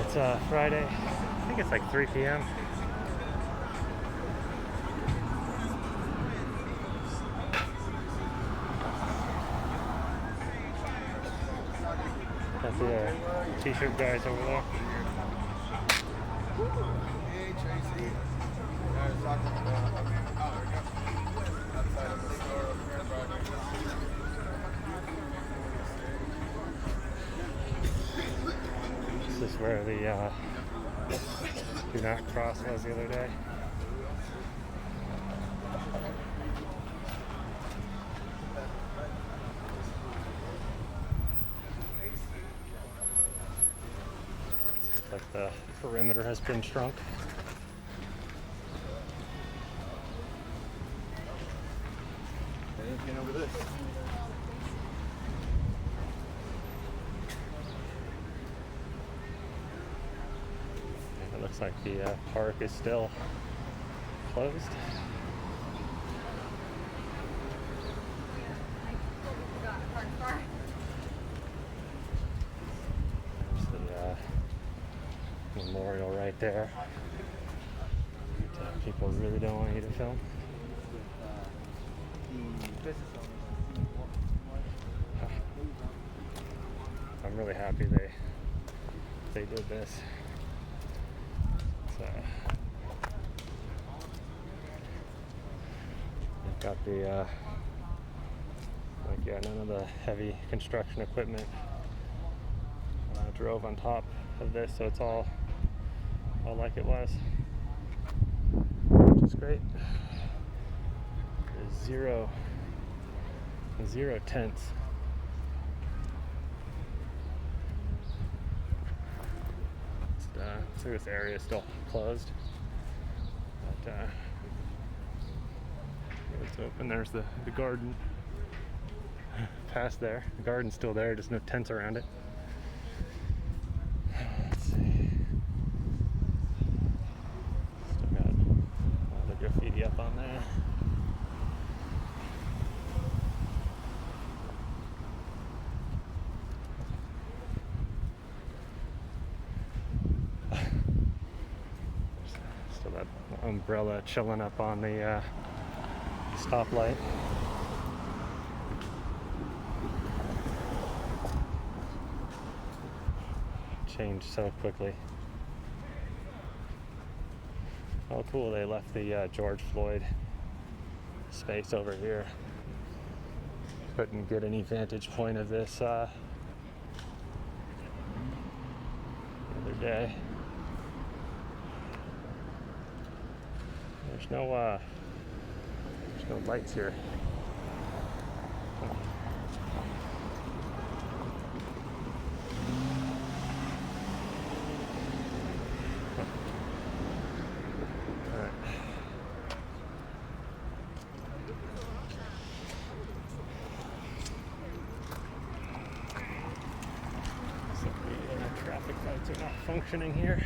It's Friday. I think it's like 3 p.m. Got the t-shirt guys over there. Hey Tracy. Outside of the store over here, This is where the do not cross was the other day. Looks like the perimeter has been shrunk. Anything over this? It looks like the park is still closed. There's the memorial right there. People really don't want you to film. I'm really happy they did this. They've got the none of the heavy construction equipment drove on top of this, so it's all like it was, which is great. There's zero tents. So this area is still closed, but it's open. There's the garden past there. The garden's still there, just no tents around it. Let's see. Still got all the graffiti up on there. Still that umbrella chilling up on the stoplight. Changed so quickly. Oh cool, they left the George Floyd space over here. Couldn't get any vantage point of this the other day. There's no lights here. Traffic lights are not functioning here.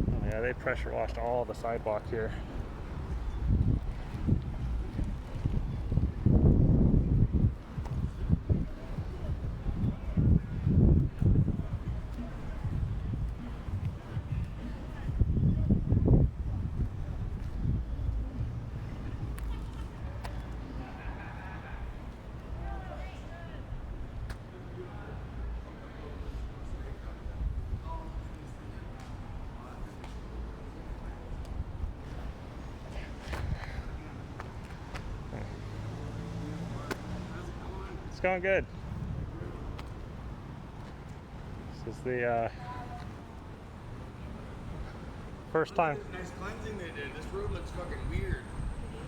Oh yeah, they pressure washed all the sidewalk here. It's going good. This is the first time. Nice cleansing they did. This road looks fucking weird.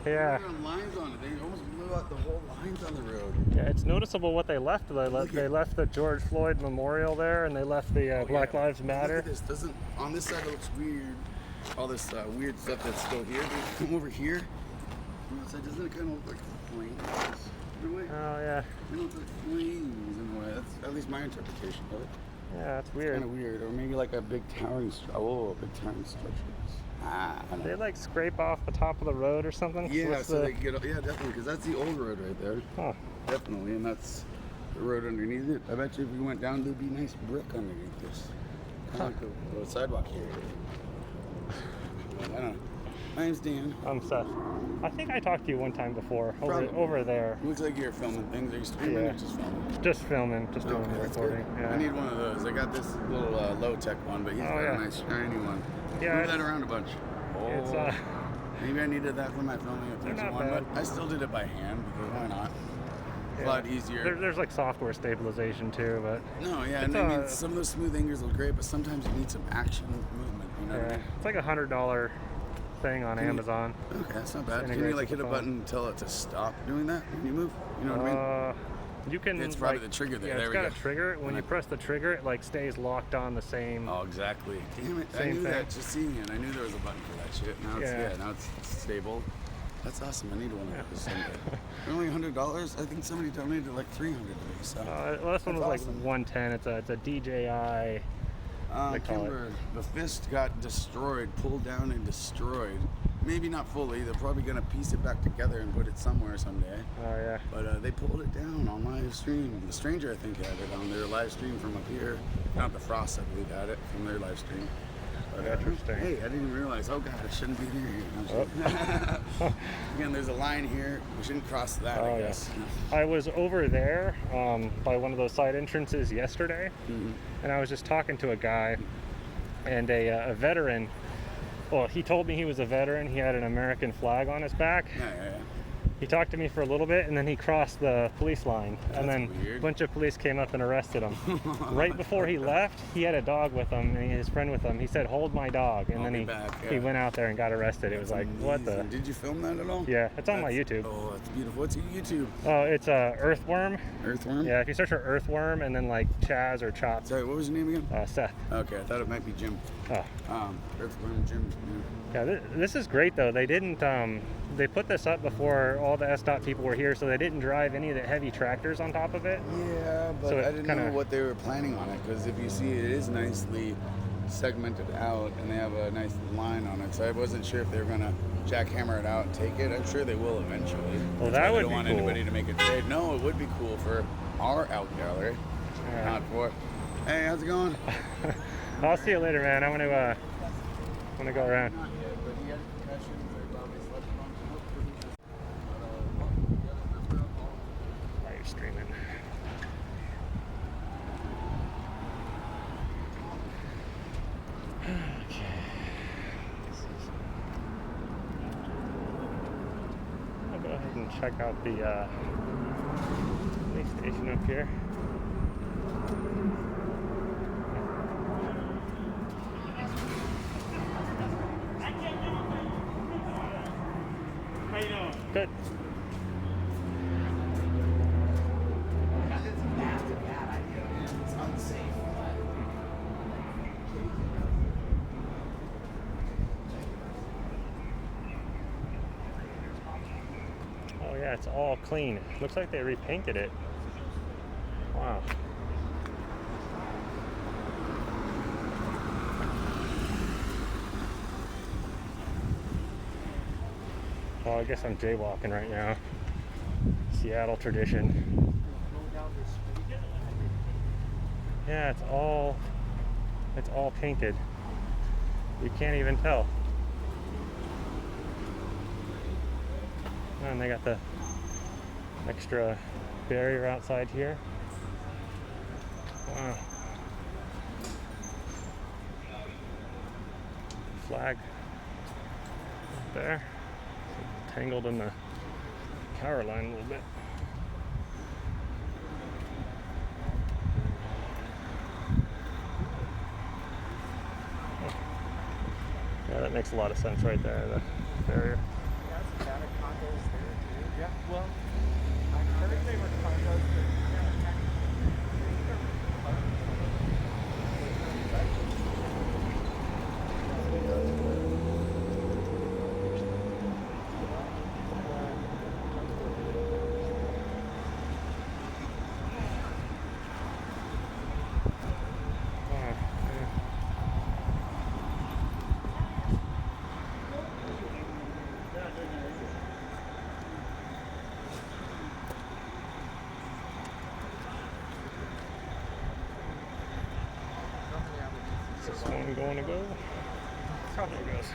Yeah. They put lines on it. They almost blew out the whole lines on the road. Yeah, it's noticeable what they left. They left the George Floyd Memorial there, and they left the Black Lives Matter. Look at this. On this side it looks weird. All this weird stuff that's still here. Come over here. On this side, doesn't it kind of look like flames? In a way? Oh yeah. It looks like flames in a way. That's at least my interpretation of it. Yeah, that's weird. Kind of weird, or maybe like a big towering structure. I don't know. They like scrape off the top of the road or something. Yeah, so they get, yeah, definitely, because that's the old road right there. Huh. Definitely, and that's the road underneath it. I bet you if we went down, there'd be nice brick underneath this. Kind of like the sidewalk here. I don't know. My name's Dan. I'm Seth. I think I talked to you one time before over there. Looks like you're filming things. Are you streaming or just filming? Just filming, just doing the recording. Yeah. I need one of those. I got this little low-tech one, but he's got a nice shiny one. Yeah. Move that around a bunch. It's maybe I needed that for my filming if there's one, but I still did it by hand because why not? It's a lot easier. There's like software stabilization too, but no, yeah, and I mean some of those smooth angles look great, but sometimes you need some action movement. You know what I mean? It's like $100 thing on Amazon. Okay, that's not bad. Can you like hit a button and tell it to stop doing that when you move? You know what I mean? You can. It's probably the trigger there. Yeah, there it's got a trigger. When you press the trigger, it like stays locked on the same. Oh, exactly. Damn it! I knew that just seeing it. I knew there was a button for that shit. Now it's now it's stable. That's awesome. I need one of those someday. They're only $100. I think somebody donated like $300 to me. So. Well, this one was like $110. It's a DJI. The fist got destroyed, pulled down and destroyed. Maybe not fully. They're probably gonna piece it back together and put it somewhere someday. Oh yeah. But they pulled it down on live stream. The Stranger, I think, had it on their live stream from up here. Not the Frost, I believe, had it from their live stream. But, interesting. Hey, I didn't even realize. Oh God, it shouldn't be near here. Again, there's a line here. We shouldn't cross that. I guess. I was over there by one of those side entrances yesterday, and I was just talking to a guy, and a veteran. Well, he told me he was a veteran. He had an American flag on his back. Yeah. He talked to me for a little bit, and then he crossed the police line. That's and then weird. A bunch of police came up and arrested him. Right before he left, he had a dog with him, and his friend with him. He said, "Hold my dog," and then he went out there and got arrested. It was like, amazing. what the? Did you film that at all? Yeah, it's on my YouTube. Oh, that's beautiful. What's your YouTube? Oh, it's Earthworm. Earthworm? Yeah, if you search for Earthworm and then like Chaz or Chop. Sorry, what was your name again? Seth. Okay, I thought it might be Jim. Oh. Earthworm Jim. Yeah, this is great though. They didn't. They put this up before all the SDOT people were here, so they didn't drive any of the heavy tractors on top of it. Yeah, but so I didn't know what they were planning on it, because if you see it is nicely segmented out and they have a nice line on it, so I wasn't sure if they were going to jackhammer it out and take it. I'm sure they will eventually. Well, that would be cool. I don't want anybody to make a trade. No, it would be cool for our out gallery, not for... Hey, how's it going? I'll see you later, man. I'm going to go around. Streaming. Okay. I'll go ahead and check out the police station up here. How you doing? Good. Oh yeah, it's all clean. Looks like they repainted it. Wow. Well, I guess I'm jaywalking right now. Seattle tradition. Yeah, it's all painted. You can't even tell. And they got the extra barrier outside here. Wow. Flag up there. Tangled in the power line a little bit. Oh. Yeah, that makes a lot of sense right there, the barrier. Yeah, well, I think they were condos, I'm going to go. There it goes.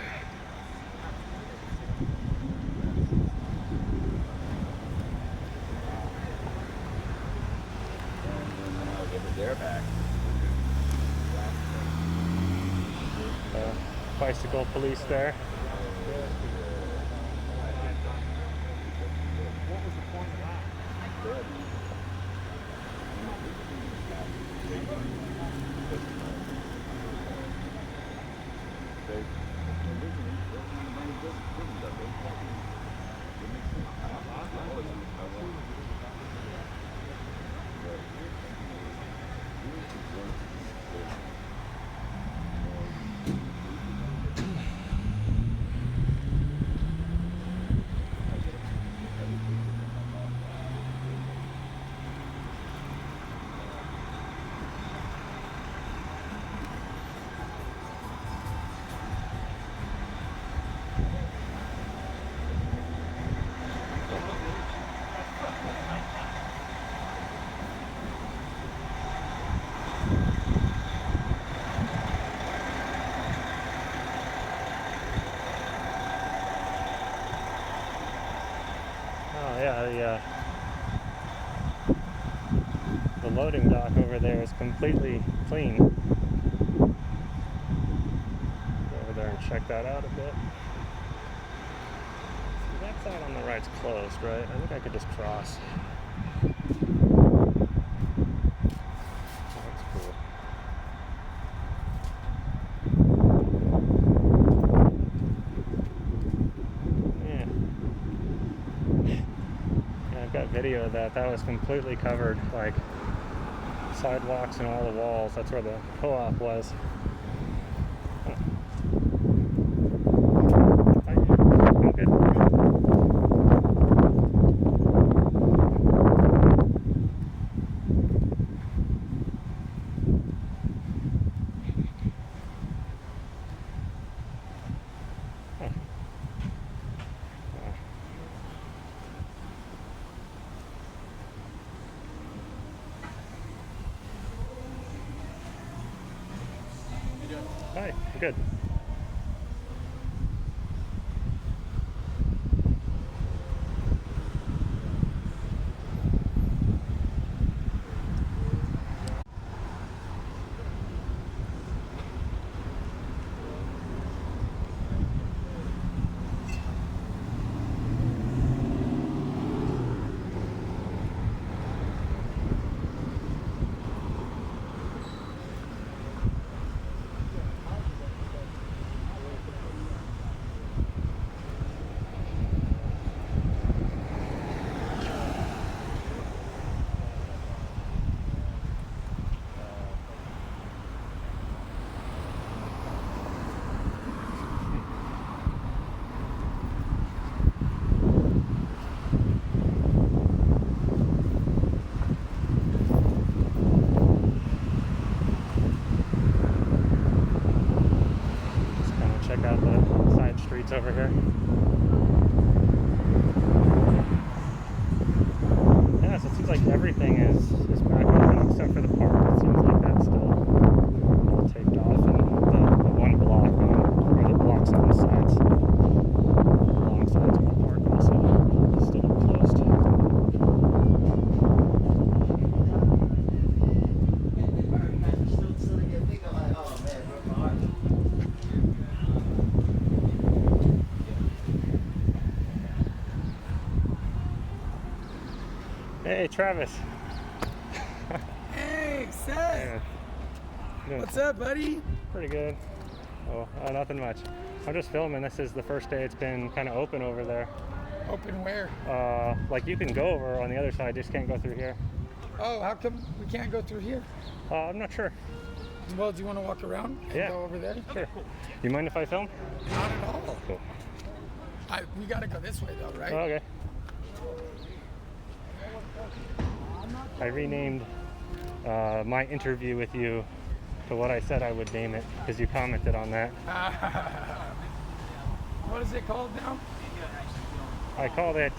I'll give it there back. Bicycle police there. What was the point of that? Oh yeah, the loading dock over there is completely clean. Go over there and check that out a bit. See, that side on the right's closed, right? I think I could just cross. That's cool. Yeah. Yeah, I've got video of that. That was completely covered, like sidewalks and all the walls. That's where the co-op was. Huh. I'm good. Huh. Hi, good. Check out the side streets over here. Yeah, so it seems like everything is back open except for the park. It seems like that's still all taped off, and the one block or the blocks on the sides, long sides of the park also still closed. Hey, Travis. Hey, Seth. Yeah. Doing What's up, buddy? pretty good. Oh, nothing much. I'm just filming. This is the first day it's been kind of open over there. Open where? Like you can go over on the other side, just can't go through here. Oh, how come we can't go through here? I'm not sure. Well, do you want to walk around and Yeah. go over there? Sure. You mind if I film? Not at all. Cool. We gotta go this way though, right? Okay. I renamed my interview with you to what I said I would name it because you commented on that. What is it called now? I called it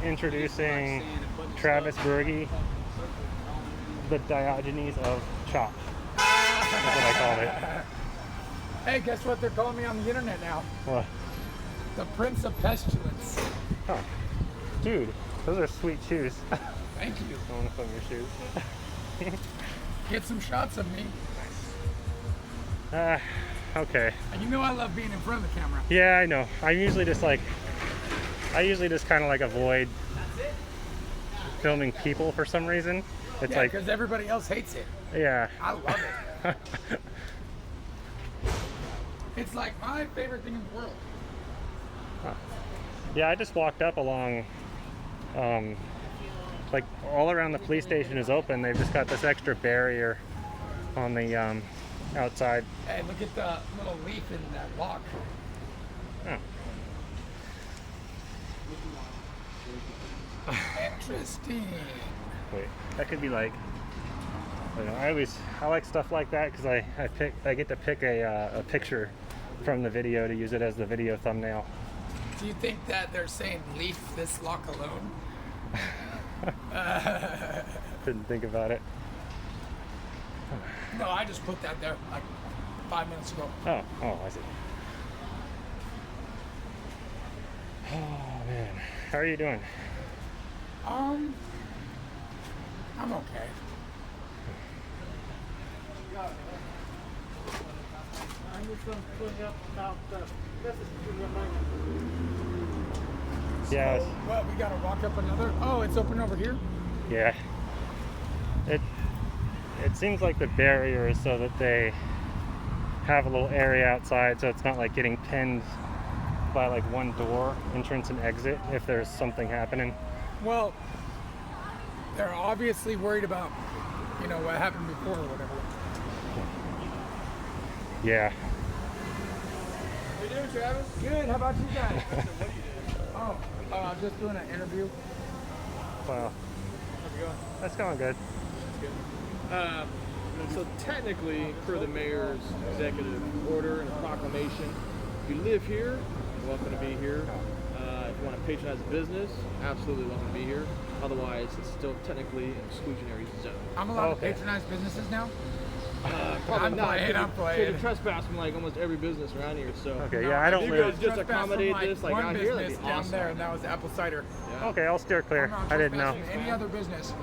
Introducing Travis Berge, the Diogenes of Chop. That's what I called it. Hey, guess what they're calling me on the internet now? What? The Prince of Pestilence. Oh, dude, those are sweet shoes. Thank you. I want to film your shoes. Get some shots of me. Okay. And you know I love being in front of the camera. Yeah, I know. I usually just kind of like avoid filming people for some reason. It's Yeah, like, because everybody else hates it. yeah. I love it. It's like my favorite thing in the world. Yeah, I just walked up along, like all around the police station is open. They've just got this extra barrier on the outside. Hey, look at the little leaf in that lock. Oh. Interesting. Wait, that could be like, I don't know, I like stuff like that because I get to pick a picture from the video to use it as the video thumbnail. Do you think that they're saying leave this lock alone? Didn't think about it. No, I just put that there like 5 minutes ago. Oh, I see. Oh man, how are you doing? I'm okay. I'm just going to put up about the message to remind Yeah, So, what, we gotta walk up another? Oh, it's open over here? yeah. It seems like the barrier is so that they have a little area outside, so it's not like getting pinned by like one door, entrance and exit, if there's something happening. Well, they're obviously worried about, what happened before or whatever. Yeah. How you doing, Travis? Good. How about you guys? Oh, just doing an interview. Wow. How's it going? That's going good. So technically, per the mayor's executive order and proclamation, if you live here, you're welcome to be here. If you want to patronize a business, absolutely welcome to be here. Otherwise, it's still technically an exclusionary zone. I'm allowed Okay. to patronize businesses now? Probably I'm not. playing, I'm playing. You trespass from like almost every business around here. So Okay, No, yeah, I don't you live. guys just Trespassed accommodate from, this like one out here, that'd business be down awesome. there, and that was Apple-Cider. Yeah. Okay, I'll steer clear. I'm not I didn't know. trespassing Any other business.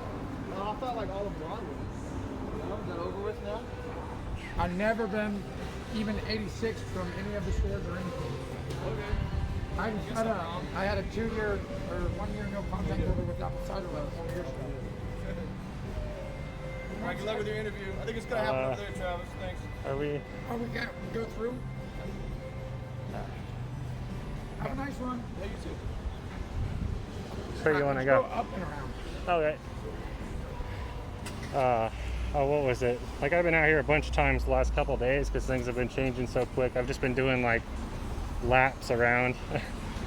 No, I thought like all of Broadway. Is that over with now? I've never been even 86 from any of the stores or anything. Okay. I had a 2 year or 1 year no contact order with Apple-Cider like 4 years ago. All right, good luck with your interview. I think it's gonna happen over there, Travis. Thanks. Are we? Oh, we got go through? Have a nice one. Yeah, you too. Where you want to Let's go? Up and around. Okay. What was it? Like I've been out here a bunch of times the last couple of days because things have been changing so quick. I've just been doing like laps around.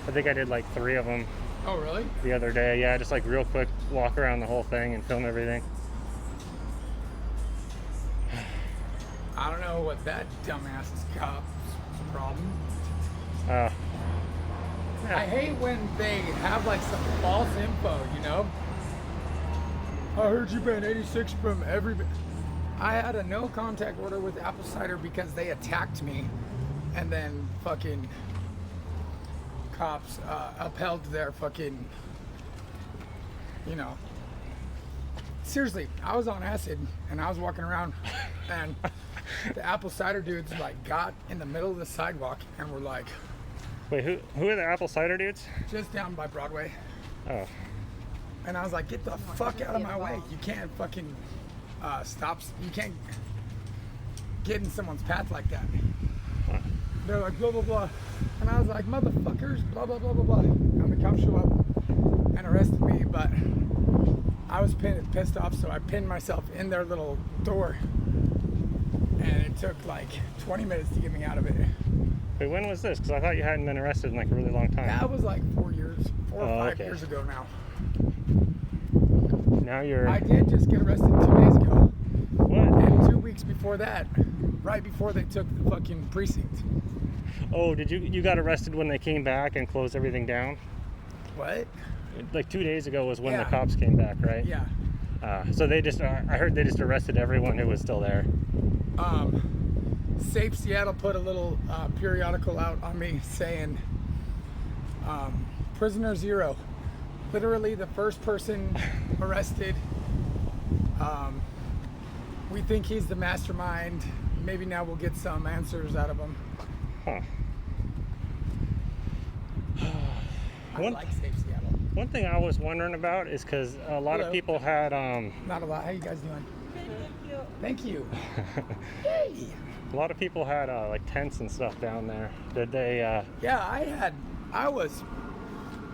I think I did like 3 of them Oh, really? the other day. Yeah, just like real quick walk around the whole thing and film everything. I don't know what that dumbass cop's problem. Yeah. I hate when they have like some false info, I heard you been 86 from every. I had a no contact order with Apple-Cider because they attacked me, and then fucking cops upheld their fucking, Seriously, I was on acid and I was walking around, and the Apple-Cider dudes like got in the middle of the sidewalk and were like, Wait, who are the Apple-Cider dudes? just down by Broadway. Oh. And I was like, get the fuck out of my way. You can't fucking stop. You can't get in someone's path like that. They're like, blah, blah, blah. And I was like, motherfuckers, blah, blah, blah, blah, blah. And the cops show up and arrested me, but I was pissed off, so I pinned myself in their little door. And it took like 20 minutes to get me out of it. Wait, when was this? Because I thought you hadn't been arrested in like a really long time. That was like 4 or 5 okay. years ago now. Now you're. I did just get arrested 2 days ago. What? And 2 weeks before that, right before they took the fucking precinct. Oh, did you got arrested when they came back and closed everything down? What? Like 2 days ago was when the Yeah. cops came back, right? Yeah. So they just, I heard they just arrested everyone who was still there. Safe Seattle put a little periodical out on me saying, prisoner zero. Literally the first person arrested. We think he's the mastermind. Maybe now we'll get some answers out of him. Huh. I like Safe Seattle. One thing I was wondering about is because a lot of people had Not a lot. How you guys doing? Thank you. Yay. a lot of people had like tents and stuff down there. Did they? Yeah, I was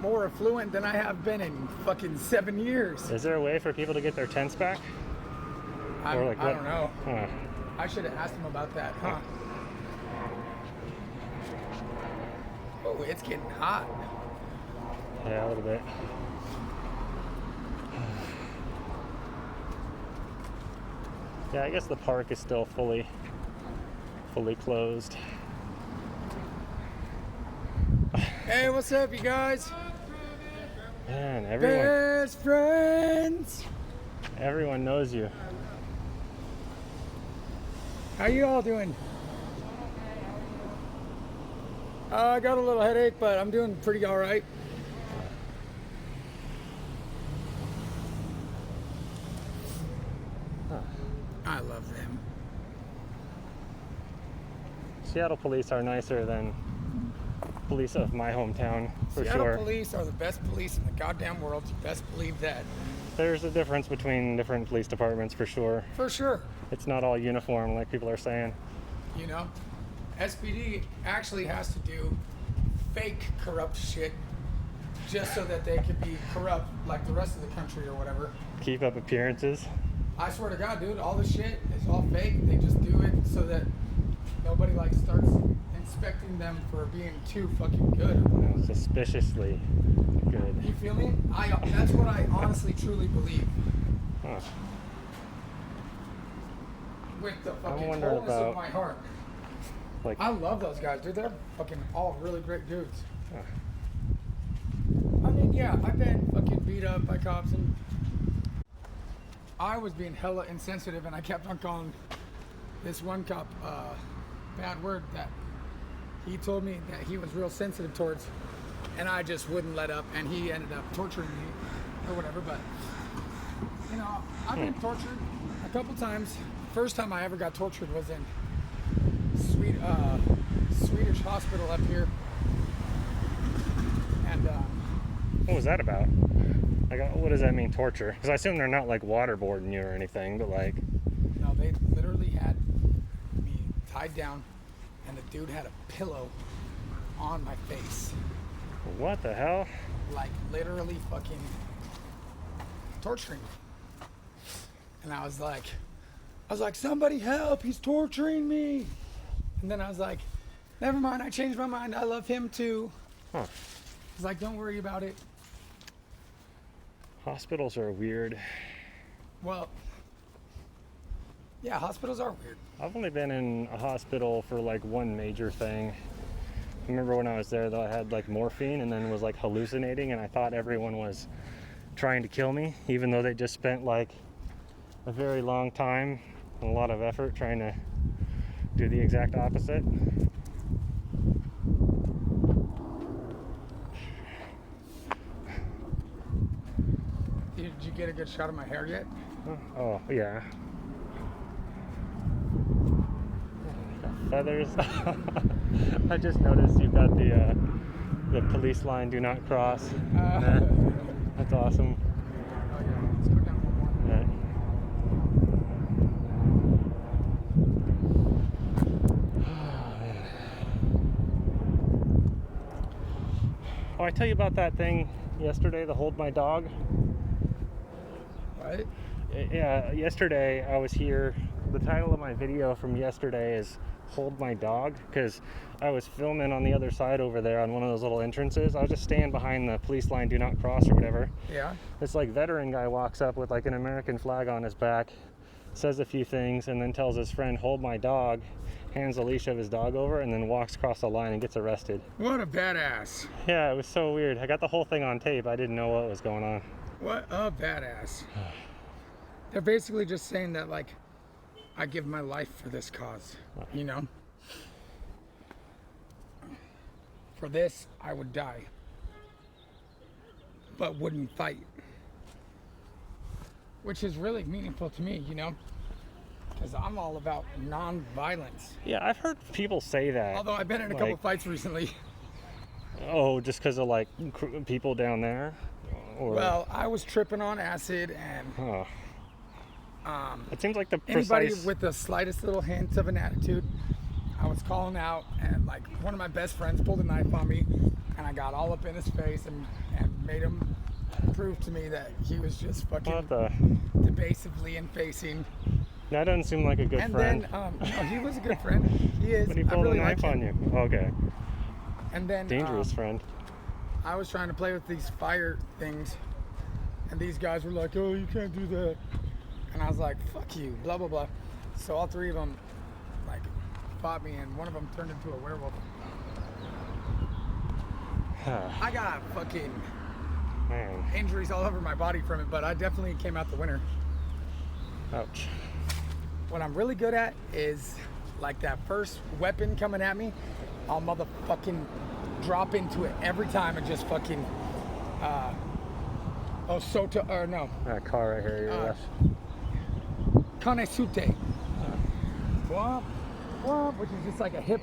more affluent than I have been in fucking 7 years. Is there a way for people to get their tents back? I Or like what? don't know. Huh. I should have asked him about that, huh? Oh, it's getting hot. Yeah, a little bit. Yeah, I guess the park is still fully closed. Hey, what's up, you guys? Man, Best friends. everyone knows you. How you all doing? I got a little headache, but I'm doing pretty all right. I love them. Seattle police are nicer than police of my hometown, for Seattle sure. police are the best police in the goddamn world. You best believe that. There's a difference between different police departments, for sure. For sure. It's not all uniform like people are saying. You know, SPD actually has to do fake corrupt shit just so that they could be corrupt like the rest of the country or whatever. Keep up appearances. I swear to God, dude, all this shit is all fake. They just do it so that nobody like starts inspecting them for being too fucking good. Suspiciously good. You feel me? That's what I honestly truly believe. Huh. With the I'm fucking wondering wholeness about- of my heart. Like, I love those guys, dude. They're fucking all really great dudes. Huh. I mean, yeah, I've been fucking beat up by cops and I was being hella insensitive and I kept on calling this one cop bad word that he told me that he was real sensitive towards, and I just wouldn't let up, and he ended up torturing me or whatever. But you know, I've been tortured a couple times. First time I ever got tortured was in Swedish hospital up here, and what was that about? Like, what does that mean, torture? Because I assume they're not like waterboarding you or anything, but like. no, they literally had me tied down, and the dude had a pillow on my face. What the hell? Like literally fucking torturing me. And I was like, somebody help, he's torturing me. And then I was like, never mind, I changed my mind, I love him too. Huh. He's like, don't worry about it. Hospitals are weird. Well, yeah, hospitals are weird. I've only been in a hospital for like one major thing. I remember when I was there though, I had like morphine and then was like hallucinating, and I thought everyone was trying to kill me, even though they just spent like a very long time and a lot of effort trying to do the exact opposite. Did you get a good shot of my hair yet? Oh, yeah. Feathers. I just noticed you've got the police line, do not cross. That's awesome. Oh yeah, let's go down one more. Yeah. Oh, I tell you about that thing yesterday, the hold my dog. What? Yeah, yesterday I was here. The title of my video from yesterday is Hold My Dog, because I was filming on the other side over there on one of those little entrances. I was just standing behind the police line, do not cross or whatever. Yeah. This like veteran guy walks up with like an American flag on his back, says a few things, and then tells his friend, hold my dog, hands the leash of his dog over, and then walks across the line and gets arrested. What a badass. Yeah, it was so weird. I got the whole thing on tape. I didn't know what was going on. What a badass. They're basically just saying that, like, I give my life for this cause, you know? For this, I would die, but wouldn't fight. Which is really meaningful to me, you know? Because I'm all about non-violence. Yeah, I've heard people say that. Although I've been in a couple fights recently. Oh, just because of like people down there? Or... Well, I was tripping on acid and... it seems like the anybody precise... with the slightest little hint of an attitude, I was calling out, and like one of my best friends pulled a knife on me, and I got all up in his face and made him prove to me that he was just fucking debasively infacing. That doesn't seem like a good friend. And then, no, he was a good friend. He is. But he pulled really a knife on you. Okay. And then dangerous friend. I was trying to play with these fire things, and these guys were like, "Oh, you can't do that," and I was like, "Fuck you," blah blah blah. So all three of them like fought me, and one of them turned into a werewolf. I got fucking injuries all over my body from it, but I definitely came out the winner. Ouch. What I'm really good at is like that first weapon coming at me, I'll motherfucking drop into it every time and just fucking That car right here, your left. Kanesute. Womp, womp, which is just like a hip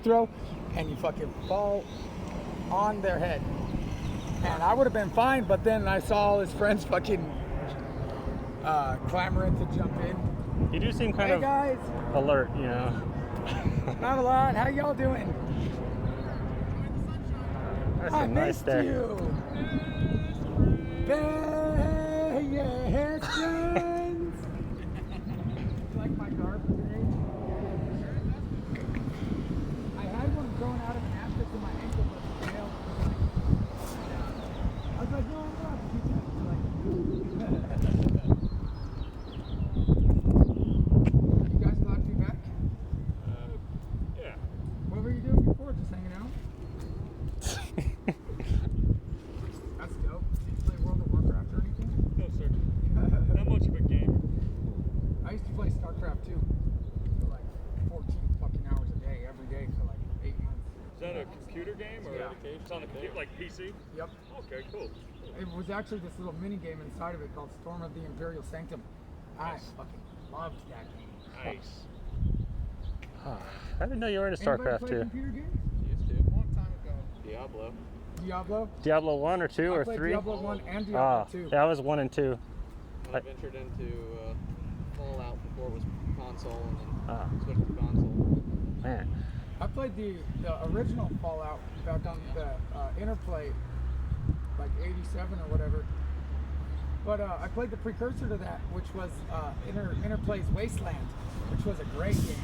throw, and you fucking fall on their head. And I would have been fine, but then I saw all his friends fucking clamoring to jump in. You do seem kind of guys. alert, you know. Not a lot. How y'all doing? That's I a nice missed day. you. Best friends. You like my garb today? I had one growing out of an abscess in my ankle, but it failed. I was like, no, I'm not. You guys glad to be back? Yeah. What were you doing before? Just hanging out? That's dope. Did you play World of Warcraft or anything? No, sir. Not much of a gamer. I used to play StarCraft too for like 14 fucking hours a day, every day for like 8 months. Is that a computer game or it's on a computer, like PC? Yep. Okay, cool. It was actually this little mini game inside of it called Storm of the Imperial Sanctum. I fucking loved that game. Nice. I didn't know you were into Anybody StarCraft play too. computer games? Used to. Long time ago. Diablo. Diablo? Diablo 1 or 2 I or played 3? Diablo 1 and Diablo 2. Yeah, I was 1 and 2. I ventured into Fallout before it was console, and then Ah. switched to console. Man. I played the original Fallout back on the Interplay, like 87 or whatever. But I played the precursor to that, which was Interplay's Wasteland, which was a great game.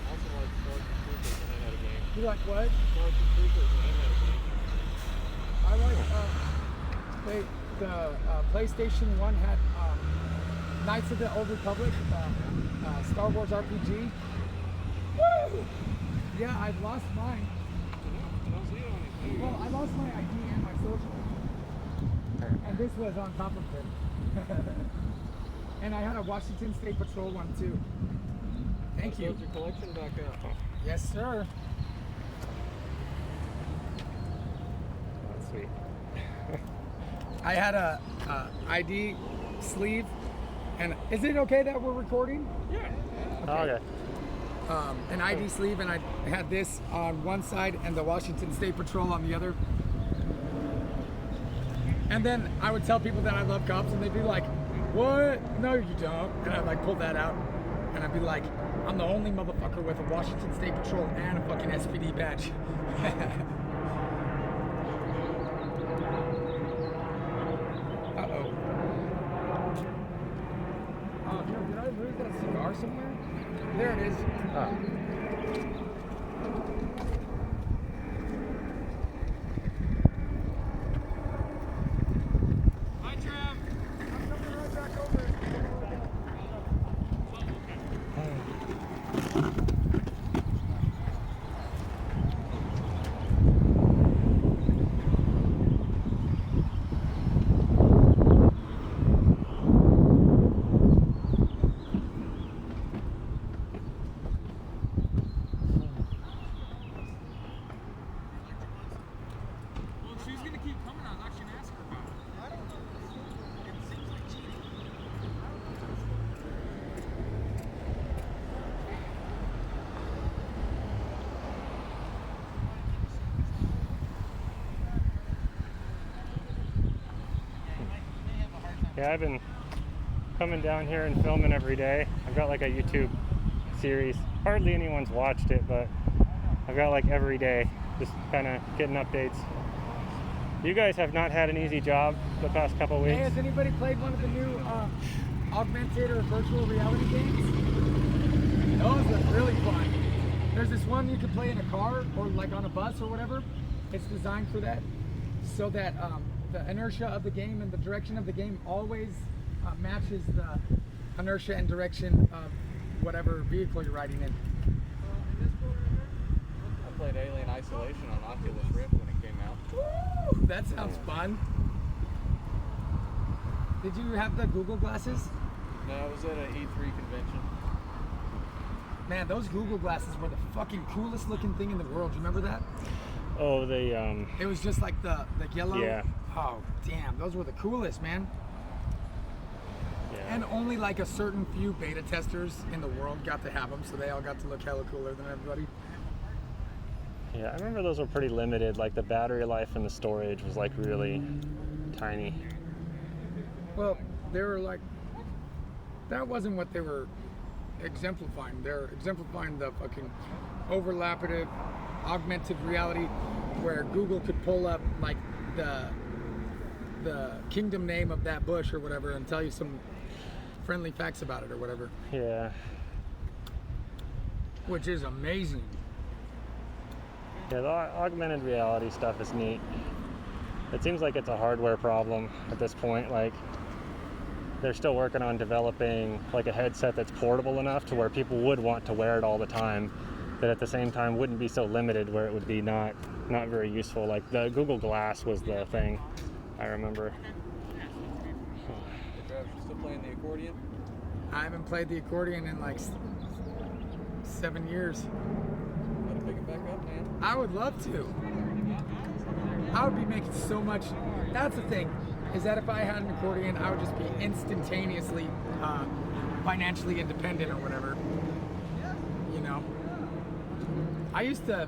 I also liked Swords and Troopers when I had a game. You like what? Swords and Troopers when I had a game. I like the PlayStation 1 had Knights of the Old Republic, Star Wars RPG. Woo! Yeah, I've lost mine. Well, I lost my ID and my social. And this was on top of it. And I had a Washington State Patrol one too. Thank you. Build your collection back up. Yes, sir. That's sweet. I had a ID sleeve. And is it okay that we're recording? Yeah. Okay. An ID sleeve, and I had this on one side and the Washington State Patrol on the other. And then I would tell people that I love cops, and they'd be like, "What? No, you don't." And I'd like pull that out, and I'd be like, "I'm the only motherfucker with a Washington State Patrol and a fucking SPD badge." Uh-oh. Oh, did I lose that cigar somewhere? There it is. Hi, Trav. I'm coming right back over. Yeah, I've been coming down here and filming every day. I've got like a YouTube series. Hardly anyone's watched it, but I've got like every day just kind of getting updates. You guys have not had an easy job the past couple weeks. Hey, has anybody played one of the new augmented or virtual reality games? Those are really fun. There's this one you can play in a car or like on a bus or whatever. It's designed for that, so that the inertia of the game and the direction of the game always matches the inertia and direction of whatever vehicle you're riding in. I played Alien Isolation on Oculus Rift when it came out. Woo, that sounds fun. Did you have the Google glasses? No, I was at an E3 convention. Man, those Google glasses were the fucking coolest looking thing in the world. Do you remember that? Oh, It was just like the yellow. Yeah. Oh, damn. Those were the coolest, man. yeah. And only like a certain few beta testers in the world got to have them, so they all got to look hella cooler than everybody. Yeah, I remember those were pretty limited. Like the battery life and the storage was like really tiny. Well, they were like, that wasn't what they were exemplifying. They're exemplifying the fucking overlapping augmented reality where Google could pull up like the kingdom name of that bush or whatever and tell you some friendly facts about it or whatever, Yeah. which is amazing. Yeah, the augmented reality stuff is neat. It seems like it's a hardware problem at this point. Like, they're still working on developing like a headset that's portable enough to where people would want to wear it all the time, but at the same time wouldn't be so limited where it would be not very useful. Like the Google Glass was the thing, I remember. Hey, Travis, you still playing the accordion? I haven't played the accordion in like 7 years. Gotta pick it back up, man. I would love to. I would be making so much. That's the thing, is that if I had an accordion, I would just be instantaneously financially independent or whatever. You know, I used to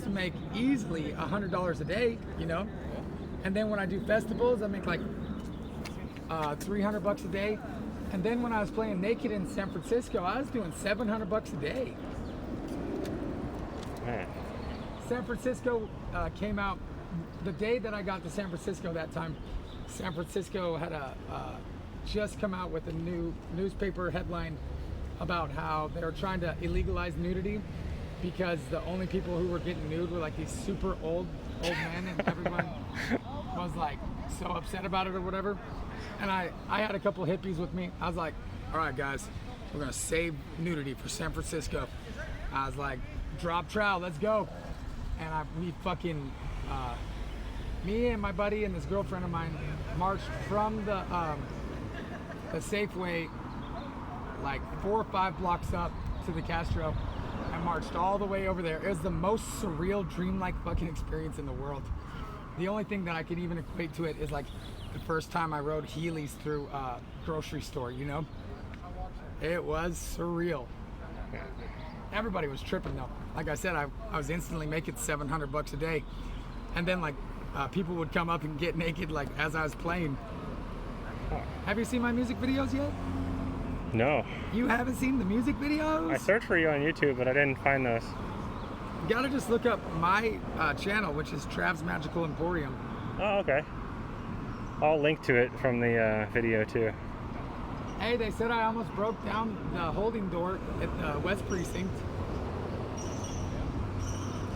make easily $100 a day. You know, and then when I do festivals, I make like $300 a day. And then when I was playing naked in San Francisco, I was doing $700 a day. Man. San Francisco came out the day that I got to San Francisco that time. San Francisco had just come out with a new newspaper headline about how they were trying to illegalize nudity because the only people who were getting nude were like these super old men, and everyone was like so upset about it or whatever. And I had a couple hippies with me. I was like, all right guys, we're gonna save nudity for San Francisco. I was like, drop trowel, let's go. And we fucking, me and my buddy and this girlfriend of mine marched from the Safeway like 4 or 5 blocks up to the Castro and marched all the way over there. It was the most surreal, dreamlike fucking experience in the world. The only thing that I could even equate to it is like the first time I rode Heelys through a grocery store, you know? It was surreal. Everybody was tripping though. Like I said, I was instantly making $700 a day. And then like people would come up and get naked like as I was playing. Have you seen my music videos yet? No. You haven't seen the music videos? I searched for you on YouTube, but I didn't find those. You gotta just look up my channel, which is Trav's Magical Emporium. Oh, okay. I'll link to it from the video too. Hey, they said I almost broke down the holding door at the West Precinct.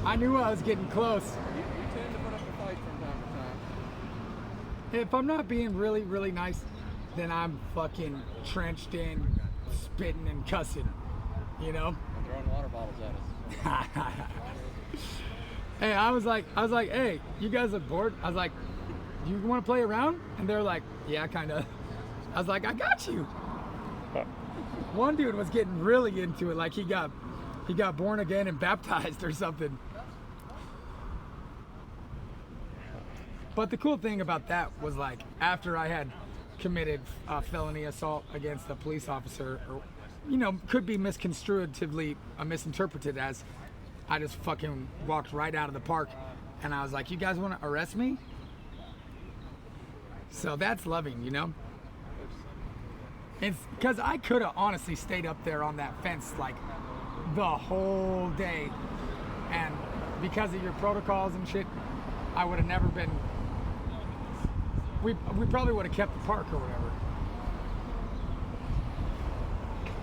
I knew I was getting close. You tend to put up a fight from time to time. If I'm not being really, really nice, then I'm fucking trenched in, spitting and cussing, you know? I'm throwing water bottles at us. Hey, I was like, hey, you guys look bored. I was like, you want to play around? And they're like, yeah, kind of. I was like, I got you. One dude was getting really into it, like he got born again and baptized or something. But the cool thing about that was like after I had committed felony assault against a police officer, or you know, could be misconstruatively misinterpreted as, I just fucking walked right out of the park and I was like, you guys want to arrest me? So that's loving, you know? It's because I could have honestly stayed up there on that fence like the whole day, and because of your protocols and shit, I would have never been. We probably would have kept the park or whatever.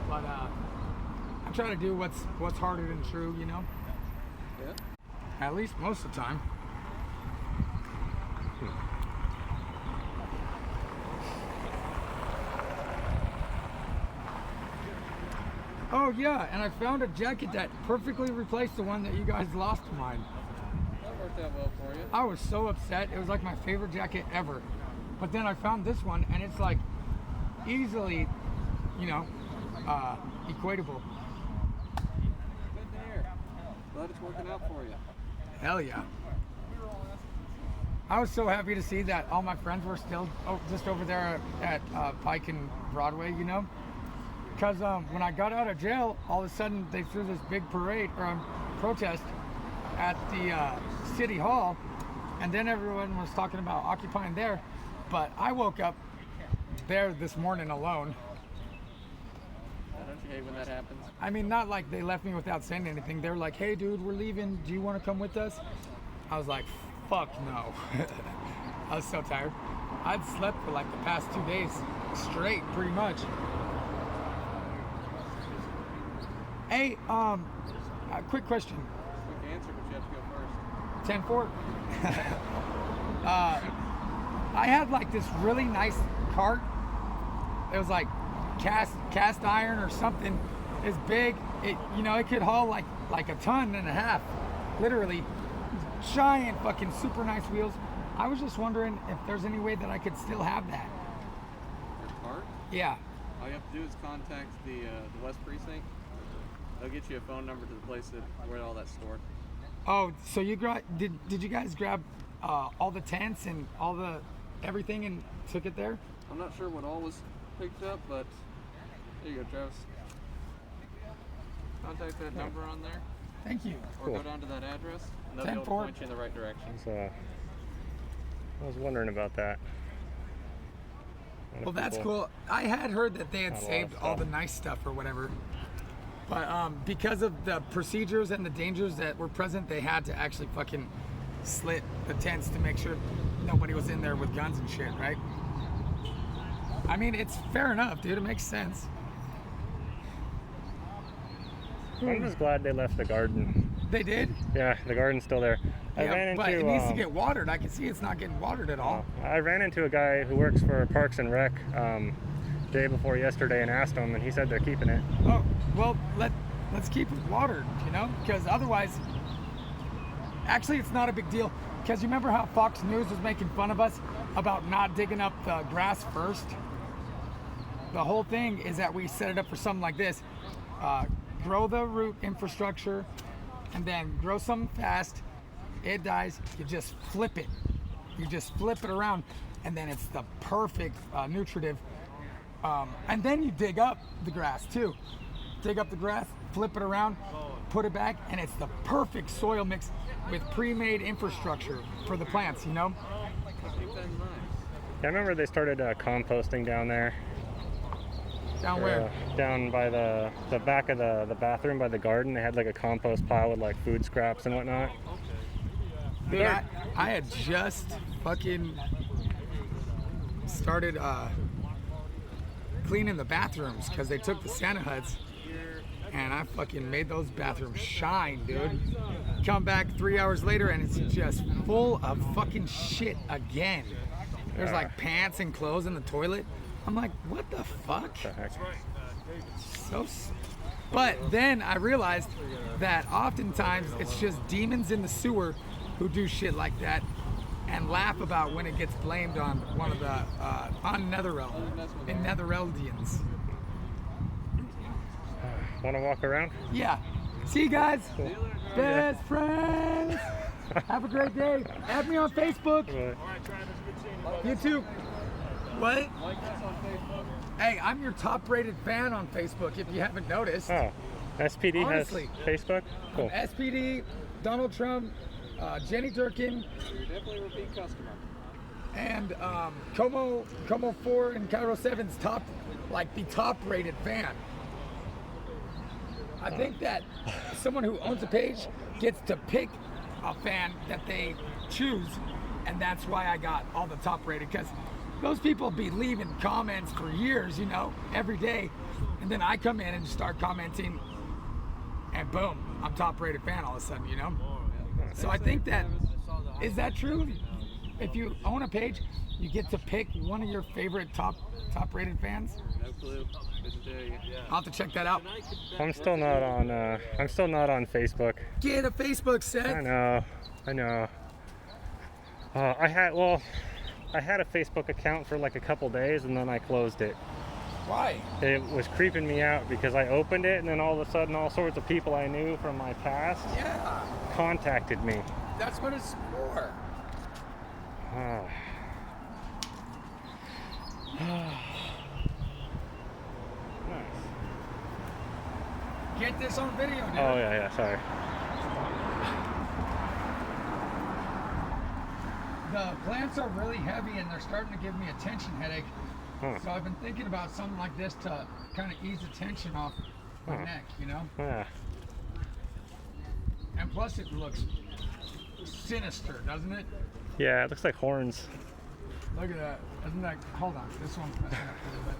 But I try to do what's harder than true, you know. Yeah. At least most of the time. Oh yeah, and I found a jacket that perfectly replaced the one that you guys lost of mine. That worked out well for you. I was so upset. It was like my favorite jacket ever. But then I found this one, and it's like easily, you know, equatable. Good to hear. Glad it's working out for you. Hell yeah. I was so happy to see that all my friends were still just over there at Pike and Broadway, you know? Because when I got out of jail, all of a sudden they threw this big parade or protest at the City Hall, and then everyone was talking about occupying there. But I woke up there this morning alone. Don't you hate when that happens? I mean, not like they left me without saying anything. They were like, hey dude, we're leaving. Do you want to come with us? I was like, fuck no. I was so tired. I'd slept for like the past 2 days straight, pretty much. Hey, a quick question. Quick answer, but you have to go first. 10-4. I had like this really nice cart. It was like cast iron or something. It's big. It, you know, it could haul like a ton and a half, literally. Giant fucking super nice wheels. I was just wondering if there's any way that I could still have that. Your cart? Yeah. All you have to do is contact the West Precinct. They'll get you a phone number to the place where all that's stored. Oh, so you did you guys grab all the tents and all the everything and took it there? I'm not sure what all was picked up, but there you go, Travis. Contact that number on there, Thank you. or go down to that address, and they'll be able to 10-4. point you in the right direction. So, I was wondering about that. Well, that's cool. I had heard that they had Not a lot of saved all stuff. the nice stuff or whatever. But because of the procedures and the dangers that were present, they had to actually fucking slit the tents to make sure nobody was in there with guns and shit, right? I mean, it's fair enough, dude. It makes sense. I'm just glad they left the garden. They did? Yeah, the garden's still there. I Yeah, ran into. but it needs to get watered. I can see it's not getting watered at all. I ran into a guy who works for Parks and Rec day before yesterday and asked him, and he said they're keeping it. Oh, well, let's keep it watered, you know? Because otherwise, actually, it's not a big deal. Because you remember how Fox News was making fun of us about not digging up the grass first? The whole thing is that we set it up for something like this. Grow the root infrastructure, and then grow something fast. It dies, you just flip it. You just flip it around, and then it's the perfect nutritive. And then you dig up the grass too. Dig up the grass, flip it around, put it back, and it's the perfect soil mix with pre-made infrastructure for the plants, you know? Keep that in mind. Yeah, I remember they started composting down there. Down where? Down by the back of the bathroom by the garden. They had like a compost pile with like food scraps and whatnot. Dude, I had just fucking started cleaning the bathrooms because they took the Santa huts, and I fucking made those bathrooms shine, dude. Come back 3 hours later and it's just full of fucking shit again. There's like pants and clothes in the toilet. I'm like, what the fuck? What the heck? But then I realized that oftentimes it's just demons in the sewer who do shit like that and laugh about when it gets blamed on one of the on Nethereldians. Want to walk around? Yeah. See you guys. Best friends. Have a great day. Add me on Facebook. You too. What? Like us on Facebook. Hey, I'm your top-rated fan on Facebook. If you haven't noticed. Oh, SPD Honestly. has Facebook? Cool. SPD, Donald Trump, Jenny Durkin, You're definitely a repeat customer. and Como 4 and Cairo 7's top like the top-rated fan. I think that someone who owns a page gets to pick a fan that they choose, and that's why I got all the top-rated, because those people be leaving comments for years, you know, every day, and then I come in and start commenting, and boom, I'm top-rated fan all of a sudden, you know? So I think that, is that true? If you own a page, you get to pick one of your favorite top-rated fans? No clue. I'll have to check that out. I'm still not on Facebook. Get a Facebook, Seth. I know. I had a Facebook account for like a couple days and then I closed it. Why? It was creeping me out because I opened it and then all of a sudden all sorts of people I knew from my past contacted me. That's what it's for. Nice. Get this on video, dude. Oh yeah, sorry. The plants are really heavy and they're starting to give me a tension headache. So I've been thinking about something like this to kind of ease the tension off my neck, you know? Yeah. And plus it looks sinister, doesn't it? Yeah, it looks like horns. Look at that. Isn't that, hold on, this one's messing up a little bit.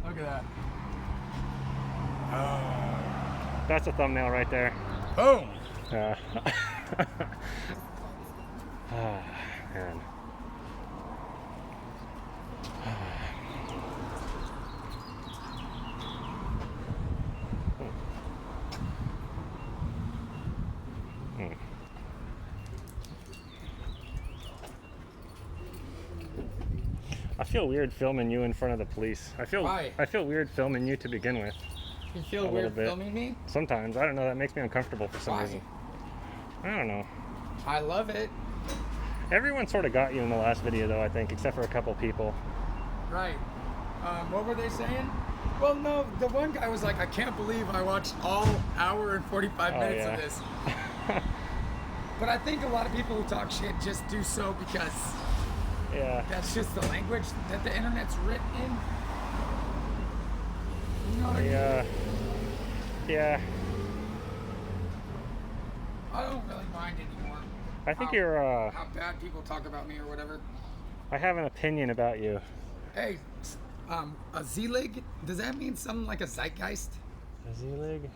Look at that. That's a thumbnail right there. Boom! Yeah. Oh, man. I feel weird filming you in front of the police. Why? I feel weird filming you to begin with. You feel A weird little bit. filming me? Sometimes. I don't know, that makes me uncomfortable for some Why? reason. I don't know. I love it. Everyone sort of got you in the last video though, I think, except for a couple people. Right. What were they saying? Well, no, the one guy was like, I can't believe I watched all hour and 45 minutes of this. But I think a lot of people who talk shit just do so because that's just the language that the internet's written in. You know what I mean? Yeah. I don't really mind anymore. I think you're, how bad people talk about me or whatever. I have an opinion about you. Hey, a Z-Lig, does that mean something like a zeitgeist? A Z-Lig?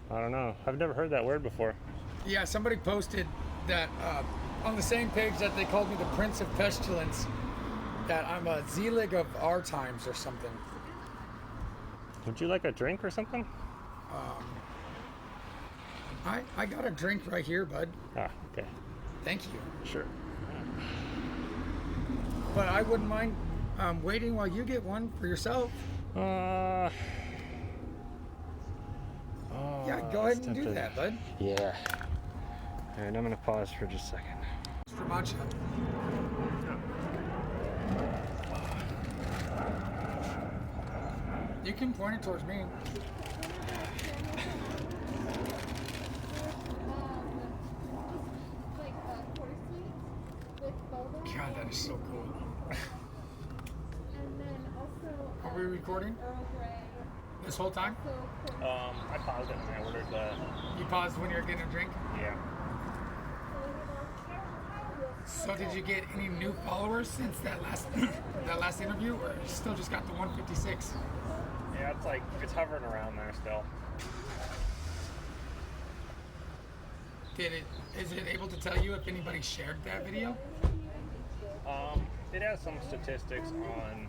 I don't know. I've never heard that word before. Yeah, somebody posted that on the same page that they called me the Prince of Pestilence, that I'm a Z-Lig of our times or something. Would you like a drink or something? I got a drink right here, bud. Ah, okay. Thank you. Sure. But I wouldn't mind waiting while you get one for yourself. Yeah, Go ahead and do that, bud. Yeah. And I'm gonna pause for just a second. Extra matcha. You can point it towards me. God, that is so cool. Are we recording? This whole time? I paused it when I ordered the... You paused when you were getting a drink? Yeah. So did you get any new followers since that last interview, or you still just got the 156? Yeah, it's hovering around there still. Is it able to tell you if anybody shared that video? It has some statistics on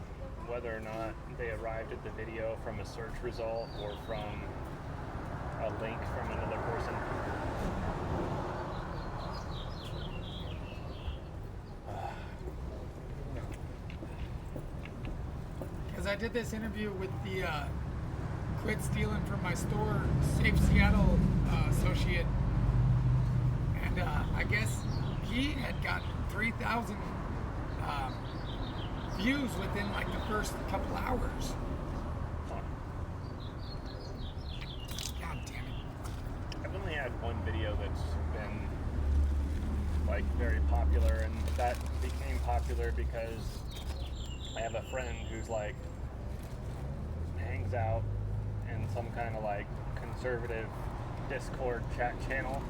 whether or not they arrived at the video from a search result or from a link from another person. Because I did this interview with the Quit Stealing From My Store Safe Seattle associate, and I guess he had gotten 3,000 views within like the first couple hours. God damn it. I've only had one video that's been like very popular, and that became popular because I have a friend who's like hangs out in some kind of like conservative Discord chat channel,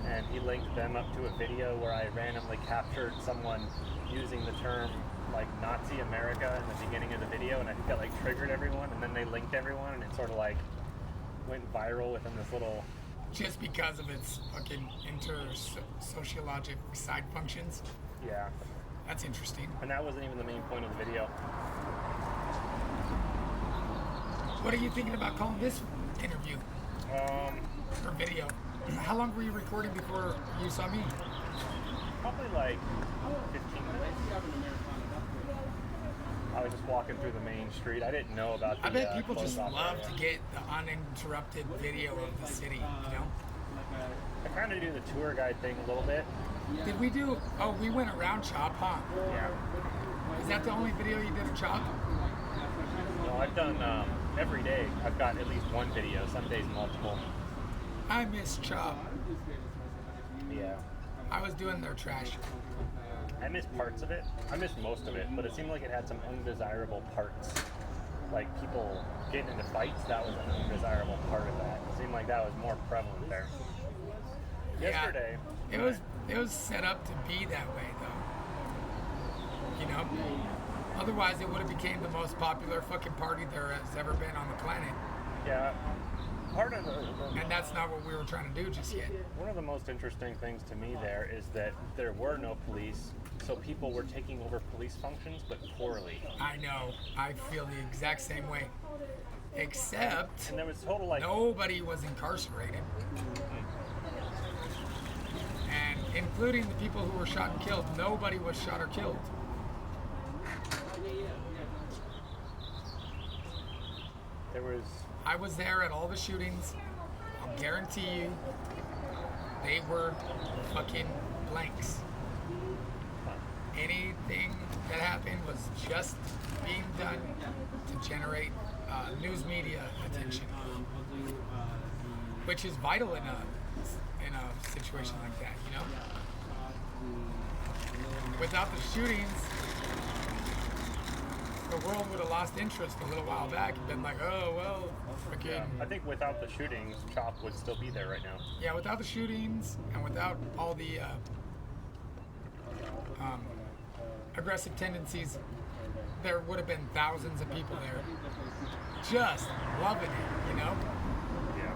and he linked them up to a video where I randomly captured someone using the term like Nazi America in the beginning of the video, and I think that like triggered everyone, and then they linked everyone, and it sort of like went viral within this little. Just because of its fucking sociologic side functions. Yeah. That's interesting. And that wasn't even the main point of the video. What are you thinking about calling this interview? Or video? How long were you recording before you saw me? Probably like 15 minutes. I was just walking through the main street. I didn't know about the I bet people just closed-off love area. to get the uninterrupted video of the city, you know? I kind of do the tour guide thing a little bit. Did we do, oh, we went around Chop, huh? Yeah. Is that the only video you did of Chop? No, I've done every day. I've got at least one video. Some days multiple. I miss Chop. Yeah. I was doing their trash. I missed parts of it. I missed most of it, but it seemed like it had some undesirable parts. Like people getting into fights, that was an undesirable part of that. It seemed like that was more prevalent there. Yesterday, It was set up to be that way, though. You know? Otherwise, it would have became the most popular fucking party there has ever been on the planet. yeah, part of the And that's not what we were trying to do just yet. one of the most interesting things to me there is that there were no police, so people were taking over police functions, but poorly. I know. I feel the exact same way. Except And there was total like nobody was incarcerated. And including the people who were shot and killed, nobody was shot or killed. there was I was there at all the shootings. I'll guarantee you they were fucking blanks. Anything that happened was just being done to generate news media attention, which is vital in a situation like that, you know? Without the shootings, the world would have lost interest a little while back and been like, oh, well, freaking. I think without the shootings, Chop would still be there right now. Yeah, without the shootings and without all the aggressive tendencies, there would have been thousands of people there just loving it, you know? Yeah.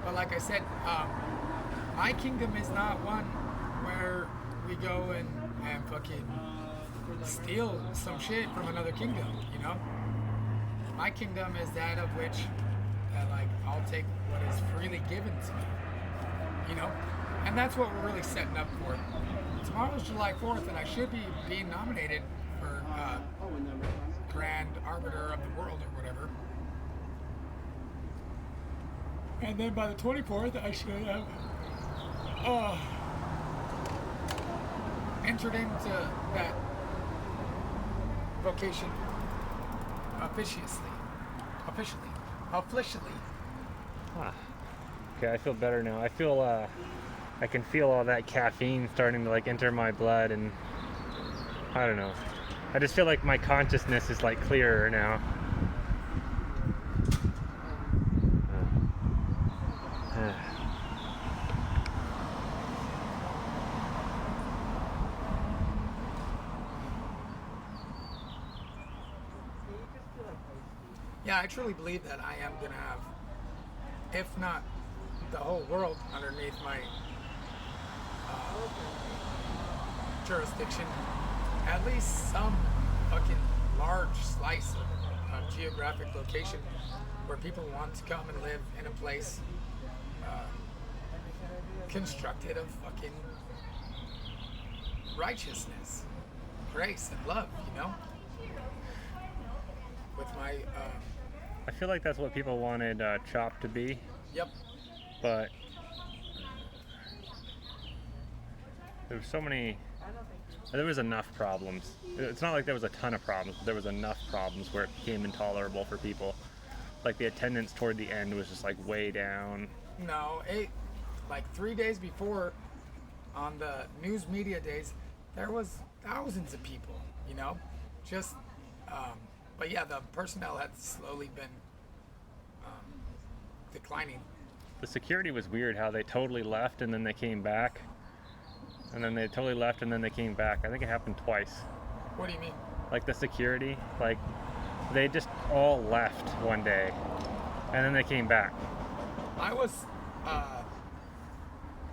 But like I said, my kingdom is not one where we go and fucking steal some shit from another kingdom, you know? My kingdom is that of which like I'll take what is freely given to me, you know? And that's what we're really setting up for. Tomorrow's July 4th, and I should be being nominated for Grand Arbiter of the World or whatever. And then by the 24th, I should have entered into that vocation officially. Okay, I feel better now. I feel I can feel all that caffeine starting to like enter my blood, and I don't know. I just feel like my consciousness is like clearer now. Yeah, I truly believe that I am gonna have, if not the whole world underneath my jurisdiction, at least some fucking large slice of geographic location where people want to come and live in a place constructed of fucking righteousness, grace, and love, you know? With my, I feel like that's what people wanted Chop to be, yep. but there was enough problems. It's not like there was a ton of problems, but there was enough problems where it became intolerable for people. Like the attendance toward the end was just like way down. No, like 3 days before, on the news media days, there was thousands of people, you know? just, but yeah, the personnel had slowly been declining. The security was weird how they totally left and then they came back. And then they totally left and then they came back. I think it happened twice. What do you mean? Like the security, like they just all left one day and then they came back. I was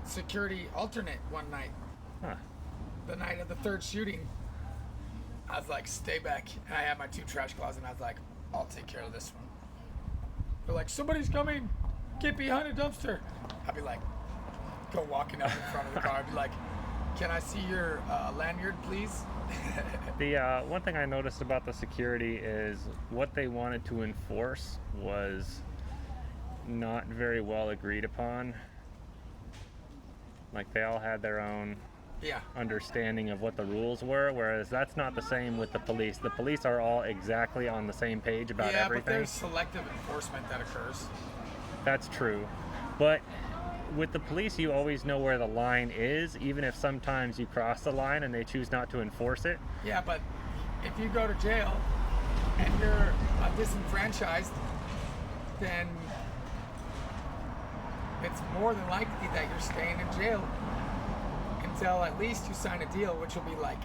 security alternate one night. Huh. The night of the third shooting. I was like, stay back. And I had my 2 trash cloths and I was like, I'll take care of this one. They're like, somebody's coming. Get behind a dumpster. I'd be like, go walking up in front of the car. I'd be like, can I see your lanyard, please? The one thing I noticed about the security is what they wanted to enforce was not very well agreed upon. Like they all had their own understanding of what the rules were, whereas that's not the same with the police. The police are all exactly on the same page about everything. Yeah, but there's selective enforcement that occurs. That's true. But with the police, you always know where the line is, even if sometimes you cross the line and they choose not to enforce it. Yeah, but if you go to jail and you're disenfranchised, then it's more than likely that you're staying in jail until at least you sign a deal, which will be like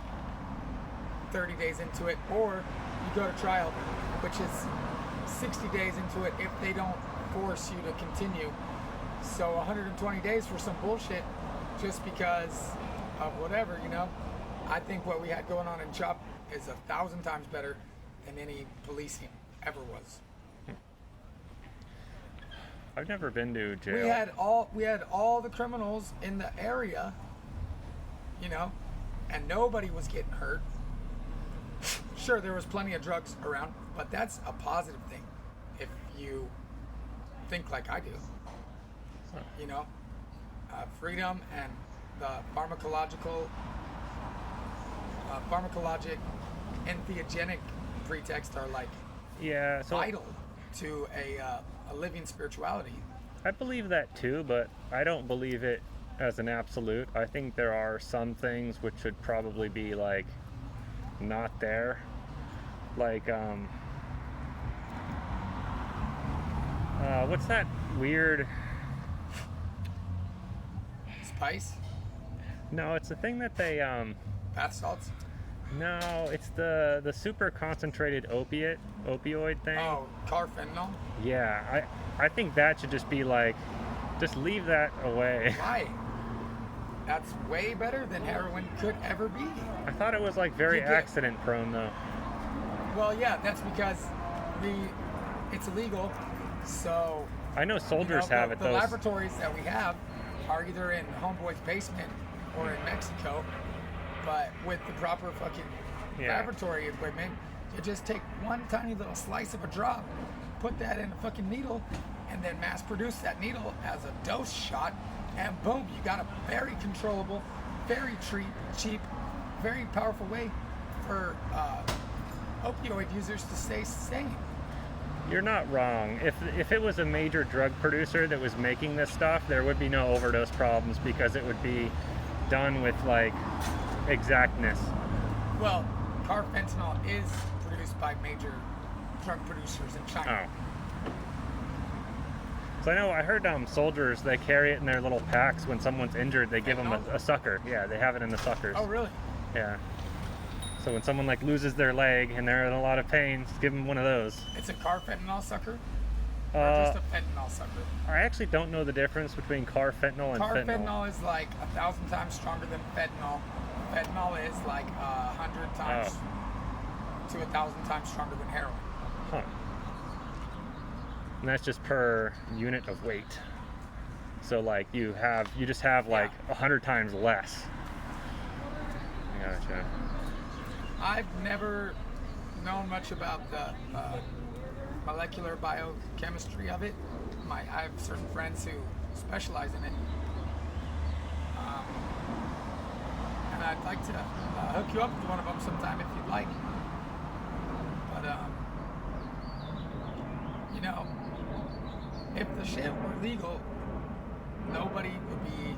30 days into it, or you go to trial, which is 60 days into it if they don't force you to continue. So 120 days for some bullshit just because of whatever, you know? I think what we had going on in CHOP is 1,000 times better than any policing ever was. I've never been to jail. We had all the criminals in the area, you know, and nobody was getting hurt. Sure, there was plenty of drugs around, but that's a positive thing if you think like I do. You know, freedom and the pharmacologic and theogenic pretext are like vital to a living spirituality. I believe that too, but I don't believe it as an absolute. I think there are some things which should probably be like not there, like what's that weird spice? No, it's the thing that they bath salts? No, it's the super concentrated opioid thing. Oh, carfentanil? Yeah, I think that should just be like, just leave that away. Why? That's way better than heroin could ever be. I thought it was like very accident prone though. Well, yeah, that's because it's illegal. So I know soldiers have it. The laboratories that we have are either in Homeboy's basement or in Mexico, but with the proper fucking laboratory equipment, you just take one tiny little slice of a drop, put that in a fucking needle, and then mass produce that needle as a dose shot, and boom, you got a very controllable, very cheap, very powerful way for opioid users to stay sane. You're not wrong. If it was a major drug producer that was making this stuff, there would be no overdose problems because it would be done with like exactness. Well, carfentanil is produced by major drug producers in China. Oh. So I heard soldiers, they carry it in their little packs when someone's injured. They give them a sucker. Yeah, they have it in the suckers. Oh, really? Yeah. So when someone like loses their leg and they're in a lot of pain, just give them one of those. It's a carfentanil sucker? Or just a fentanyl sucker? I actually don't know the difference between carfentanil and fentanyl. Carfentanil is like 1,000 times stronger than fentanyl. Fentanyl is like 100 times to 1,000 times stronger than heroin. Huh. And that's just per unit of weight. So like you just have like 100 times less. Gotcha. I've never known much about the molecular biochemistry of it. I have certain friends who specialize in it. And I'd like to hook you up with one of them sometime if you'd like. But, you know, if the shit were legal, nobody would be...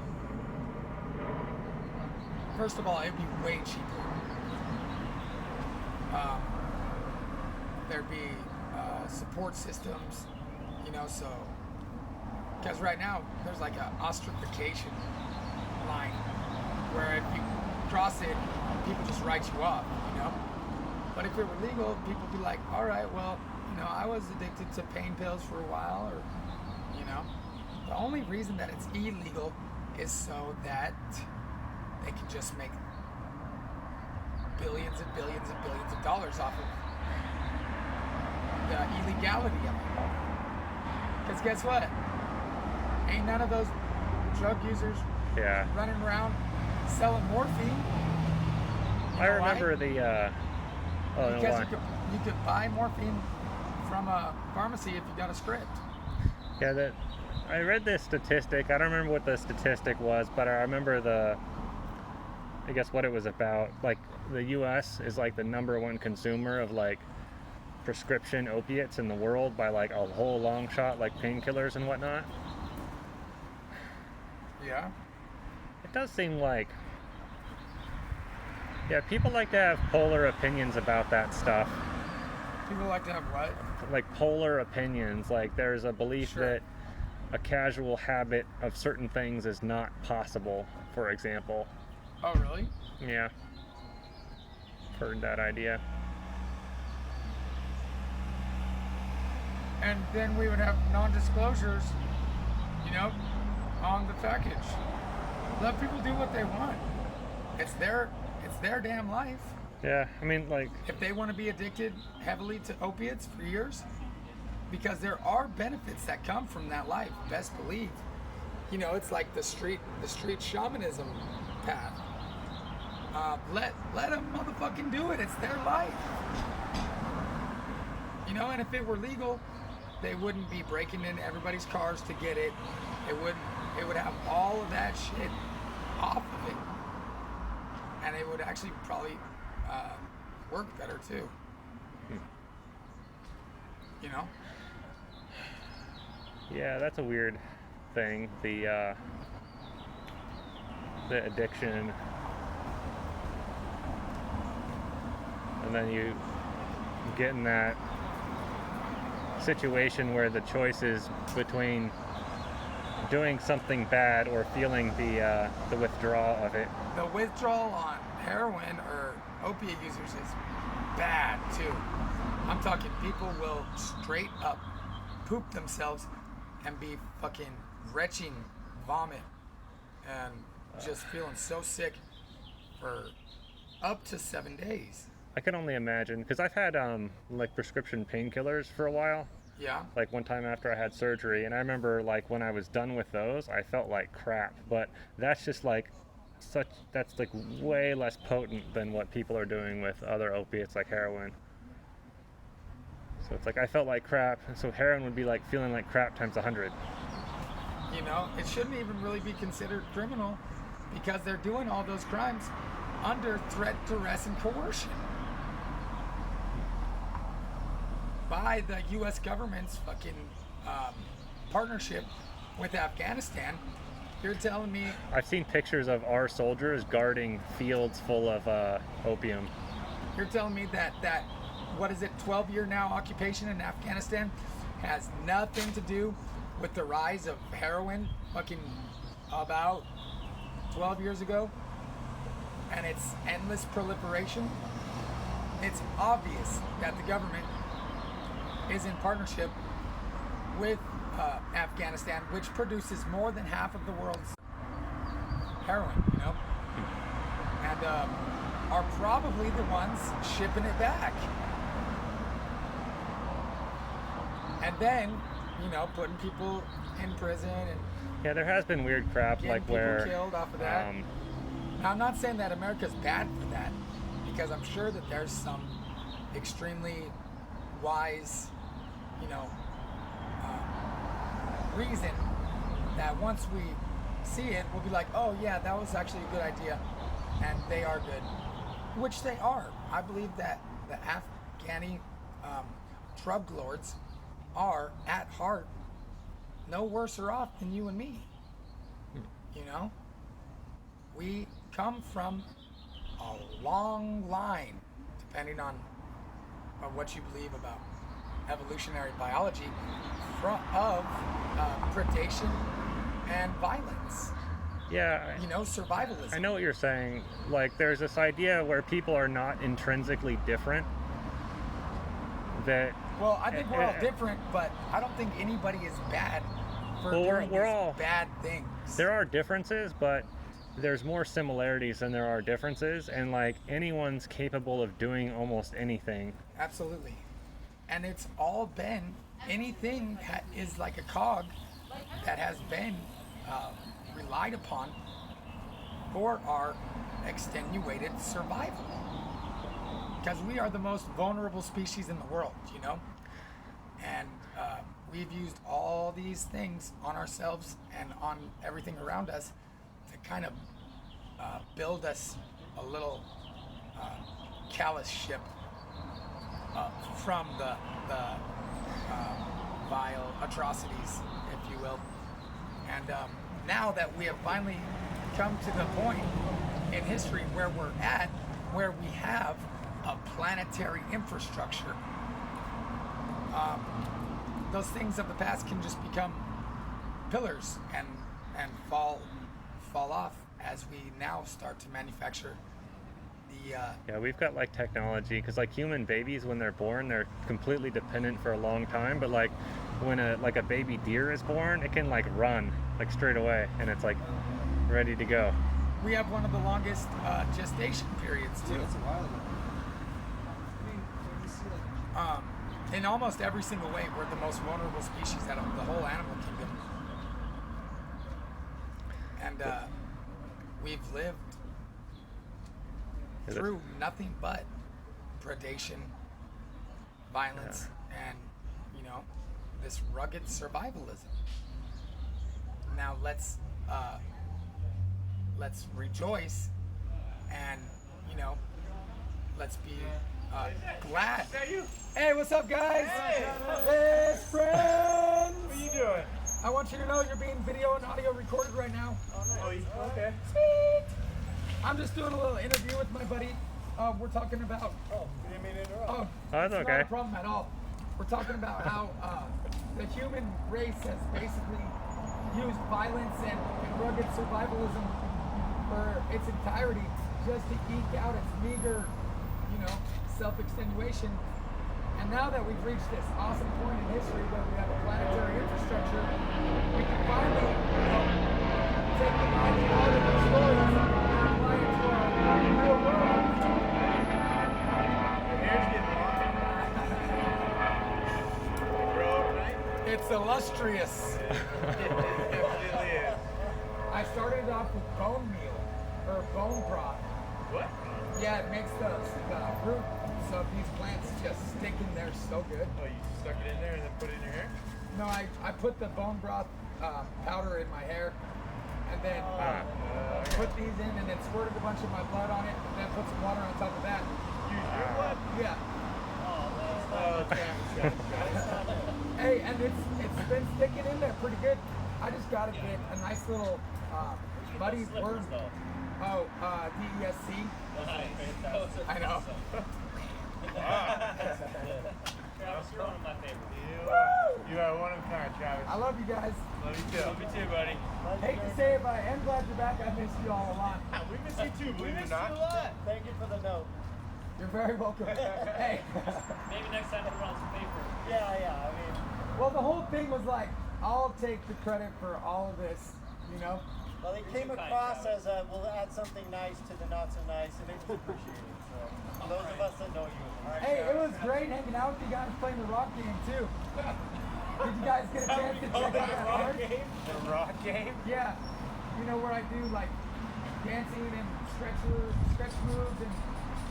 First of all, it'd be way cheaper. there be support systems, you know, so, because right now there's like a ostracification line where if you cross it, people just write you off, you know. But if it were legal, people would be like, all right, well, you know, I was addicted to pain pills for a while, or, you know. The only reason that it's illegal is so that they can just make billions and billions and billions of dollars off of the illegality of it. Because guess what? Ain't none of those drug users running around selling morphine. I remember why? Because no, you could buy morphine from a pharmacy if you got a script. Yeah, I read this statistic. I don't remember what the statistic was, but I remember I guess what it was about. Like, the U.S. is like the #1 consumer of like prescription opiates in the world by like a whole long shot, like painkillers and whatnot. Yeah. It does seem like, yeah, people like to have polar opinions about that stuff. People like to have what? Like polar opinions. Like, there's a belief that a casual habit of certain things is not possible, for example. Oh, really? Yeah. Heard that idea. And then we would have non-disclosures, you know, on the package. Let people do what they want. It's their damn life. Yeah, I mean, like, If they want to be addicted heavily to opiates for years, because there are benefits that come from that life, best believe. You know, it's like the street shamanism path. Let them motherfucking do it. It's their life. You know, and if it were legal, they wouldn't be breaking into everybody's cars to get it. It would have all of that shit off of it, and it would actually probably work better too. You know? yeah, that's a weird thing. The addiction, and then you get in that situation where the choice is between doing something bad or feeling the withdrawal of it. The withdrawal on heroin or opiate users is bad too. I'm talking people will straight up poop themselves and be fucking retching vomit and just feeling so sick for up to 7 days. I can only imagine, because I've had like prescription painkillers for a while. Yeah. Like one time after I had surgery, and I remember like when I was done with those, I felt like crap. But that's just like that's like way less potent than what people are doing with other opiates like heroin. So it's like I felt like crap, and so heroin would be like feeling like crap times 100. You know, it shouldn't even really be considered criminal because they're doing all those crimes under threat, duress, and coercion by the U.S. government's fucking partnership with Afghanistan. You're telling me... I've seen pictures of our soldiers guarding fields full of opium. You're telling me that what is it, 12-year now occupation in Afghanistan has nothing to do with the rise of heroin fucking about 12 years ago and its endless proliferation? It's obvious that the government is in partnership with Afghanistan, which produces more than half of the world's heroin, you know, and are probably the ones shipping it back. And then, you know, putting people in prison and Yeah, there has been weird crap getting like people where killed off of that. Now, I'm not saying that America's bad for that, because I'm sure that there's some extremely wise, you know, reason that once we see it, we'll be like, oh yeah, that was actually a good idea, and they are good, which they are. I believe that the Afghani drug lords are, at heart, no worse or off than you and me. You know? We come from a long line, depending on what you believe about evolutionary biology of predation and violence. Yeah. You know, survivalism. I know what you're saying. Like, there's this idea where people are not intrinsically different. That. Well, I think we're all different, but I don't think anybody is bad for doing we're these all bad things. There are differences, but there's more similarities than there are differences, and like anyone's capable of doing almost anything. Absolutely. And it's all been, anything is like a cog that has been relied upon for our extenuated survival. Because we are the most vulnerable species in the world, you know? And we've used all these things on ourselves and on everything around us to kind of build us a little callous ship from the vile atrocities, if you will. And now that we have finally come to the point in history where we're at, where we have a planetary infrastructure, those things of the past can just become pillars and fall off as we now start to manufacture the Yeah, we've got like technology, because like human babies, when they're born, they're completely dependent for a long time, but like when a baby deer is born, it can like run like straight away, and it's like ready to go. we have one of the longest gestation periods too. That's a while ago. In almost every single way, we're the most vulnerable species out of the whole animal kingdom. And we've lived through nothing but predation, violence, and, you know, this rugged survivalism. Now let's rejoice and, you know, let's be glad. Is that you? Hey, what's up, guys? Hey. Best friends! What are you doing? I want you to know you're being video and audio recorded right now. Oh, okay. Sweet! I'm just doing a little interview with my buddy. We're talking about... Oh, you didn't mean to interrupt. Oh, that's it's okay. not a problem at all. We're talking about how the human race has basically used violence and rugged survivalism for its entirety just to eke out its meager, you know, self-extenuation. And now that we've reached this awesome point in history where we have a planetary infrastructure, we can finally, you know, take the magic out of these stories and apply it to our real world. Your hair's getting long. Grow overnight? It's illustrious. It definitely is. I started it off with bone meal, or bone broth. What? Yeah, it makes the root of these plants just stick in there so good. Oh, you stuck it in there and then put it in your hair? No, I put the bone broth powder in my hair, and then put these in, and then squirted a bunch of my blood on it, and then put some water on top of that. Use your blood? Yeah. Oh, damn. Hey, and it's been sticking in there pretty good. I just gotta get a nice little muddy worm. Oh, DESC. I know. Travis, you're one of my favorites. You are one of a kind, Travis. I love you guys. Love you too. Love you too, buddy. Hate to say it, but I am glad you're back. I missed you all a lot. We miss you too, believe it or not. Thank you for the note. You're very welcome. Hey. Maybe next time we'll run some paper. Yeah, I mean. Well, the whole thing was like, I'll take the credit for all of this, you know? Well, it came across as we'll add something nice to the not so nice, and it was appreciated. So, those of us that know you. Hey, it was great hanging out with you guys playing the rock game, too. Did you guys get a chance to check out that art? The rock game? Yeah. You know, where I do like dancing and stretch moves and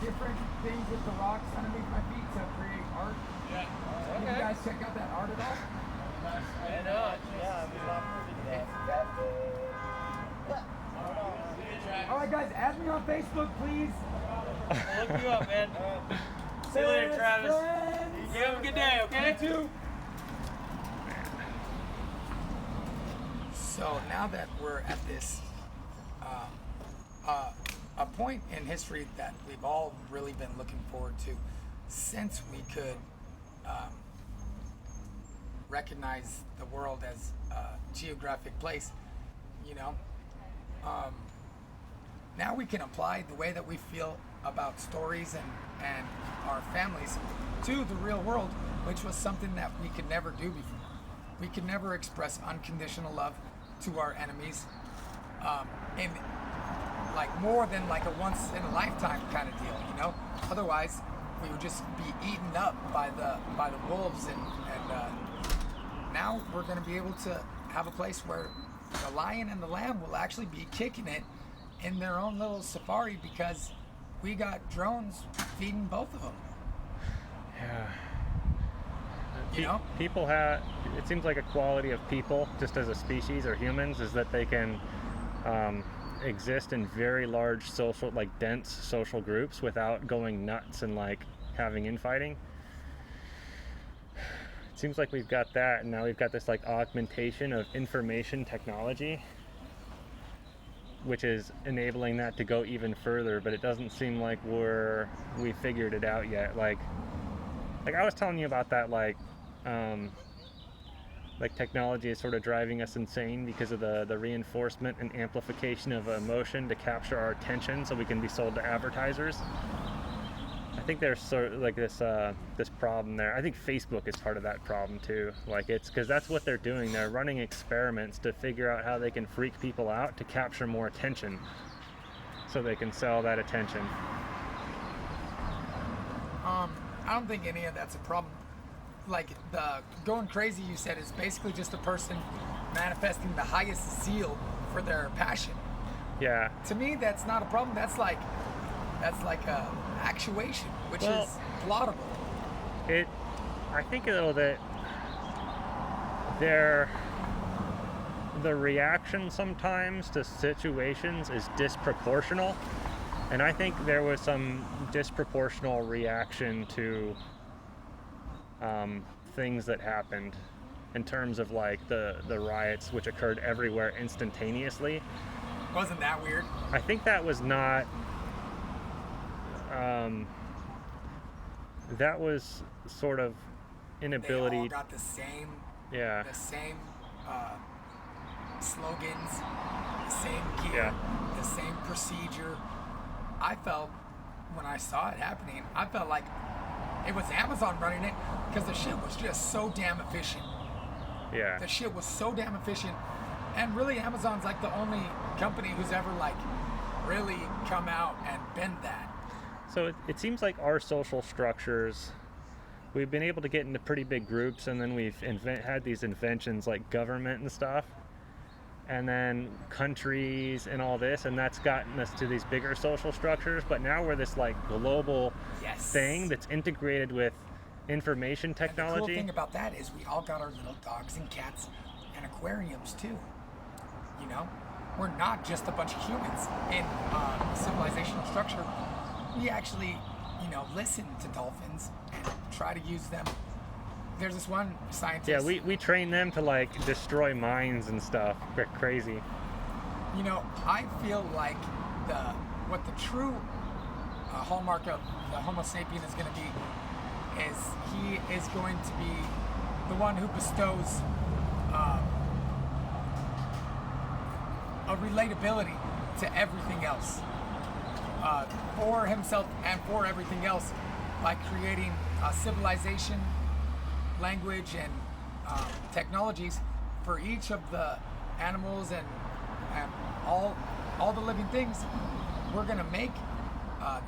different things with the rocks underneath my feet to create art. Yeah. Did you guys check out that art at all? Yeah, I was not privy to that. All right, guys, add me on Facebook, please. We'll look you up, man. See you later, Travis. Friends. You have a good day, okay? You too. So now that we're at this a point in history that we've all really been looking forward to, since we could recognize the world as a geographic place, you know, now we can apply the way that we feel about stories and our families to the real world, which was something that we could never do before. We could never express unconditional love to our enemies in like more than like a once in a lifetime kind of deal, you know? Otherwise, we would just be eaten up by the wolves and now we're going to be able to have a place where the lion and the lamb will actually be kicking it in their own little safari because we got drones feeding both of them. Yeah. You know? People have, it seems like a quality of people, just as a species or humans, is that they can exist in very large social, like dense social groups without going nuts and like having infighting. It seems like we've got that, and now we've got this like augmentation of information technology, which is enabling that to go even further, but it doesn't seem like we figured it out yet. Like I was telling you about that, like technology is sort of driving us insane because of the reinforcement and amplification of emotion to capture our attention so we can be sold to advertisers. I think there's sort of like this problem there. I think Facebook is part of that problem too. Like it's because that's what they're doing. They're running experiments to figure out how they can freak people out to capture more attention so they can sell that attention. I don't think any of that's a problem. Like the going crazy you said is basically just a person manifesting the highest zeal for their passion. Yeah. To me, that's not a problem. That's like a actuation, which is laudable. I think though that the reaction sometimes to situations is disproportional, and I think there was some disproportional reaction to things that happened in terms of like the riots which occurred everywhere instantaneously. Wasn't that weird? I think that was not that was sort of inability. They all got the same slogans, the same gear, the same procedure. I felt when I saw it happening, I felt like it was Amazon running it because the shit was just so damn efficient. Yeah. The shit was so damn efficient, and really Amazon's like the only company who's ever like really come out and bend that. So it seems like our social structures, we've been able to get into pretty big groups, and then we've had these inventions like government and stuff, and then countries and all this, and that's gotten us to these bigger social structures. But now we're this like global thing that's integrated with information technology. And the cool thing about that is we all got our little dogs and cats and aquariums too. You know, we're not just a bunch of humans in civilizational structure. We actually, you know, listen to dolphins and try to use them. There's this one scientist. Yeah, we train them to like destroy mines and stuff. They're crazy. You know, I feel like what the true hallmark of the Homo sapien is going to be is he is going to be the one who bestows a relatability to everything else. For himself and for everything else by creating civilization, language, and technologies for each of the animals and all the living things. We're going to make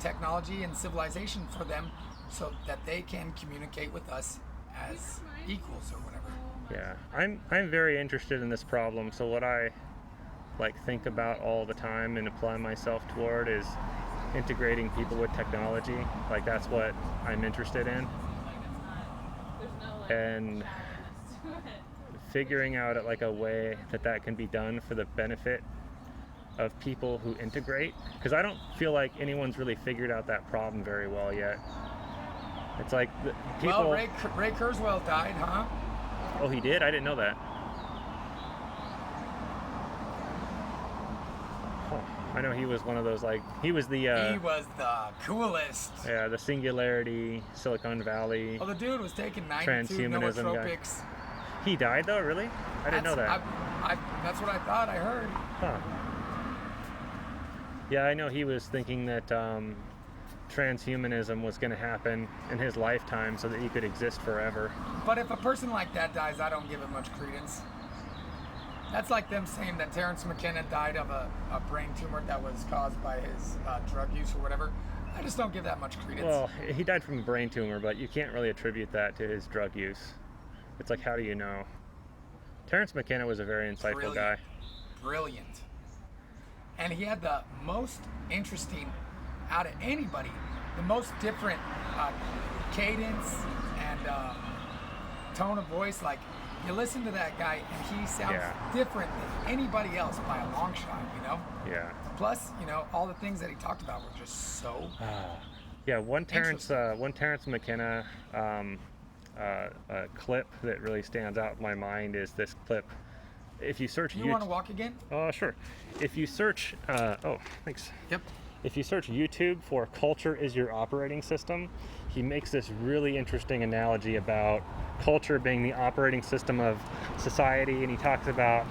technology and civilization for them so that they can communicate with us as equals or whatever. Yeah, I'm very interested in this problem. So what I like think about all the time and apply myself toward is integrating people with technology. Like that's what I'm interested in, and figuring out like a way that can be done for the benefit of people who integrate, because I don't feel like anyone's really figured out that problem very well yet. It's like people. Well, Ray Kurzweil died, huh? Oh, he did? I didn't know that. Huh. I know he was one of those, like, he was the He was the coolest. yeah, the Singularity, Silicon Valley. Well, the dude was taking 92 Transhumanism guy. nootropics. He died though, really? I didn't know that. That's what I thought. I heard. Huh. Yeah, I know he was thinking that transhumanism was going to happen in his lifetime so that he could exist forever. But if a person like that dies, I don't give it much credence. That's like them saying that Terrence McKenna died of a brain tumor that was caused by his drug use or whatever. I just don't give that much credence. Well, he died from a brain tumor, but you can't really attribute that to his drug use. It's like, how do you know? Terrence McKenna was a very insightful guy. Brilliant. And he had the most interesting, out of anybody, the most different cadence and tone of voice. Like, you listen to that guy and he sounds different than anybody else by a long shot, you know? Yeah. Plus, you know, all the things that he talked about were just so yeah, one Terrence McKenna clip that really stands out in my mind is this clip. If you search You want to walk again? Oh, sure. If you search, oh, thanks. Yep. If you search YouTube for "culture is your operating system," he makes this really interesting analogy about culture being the operating system of society, and he talks about,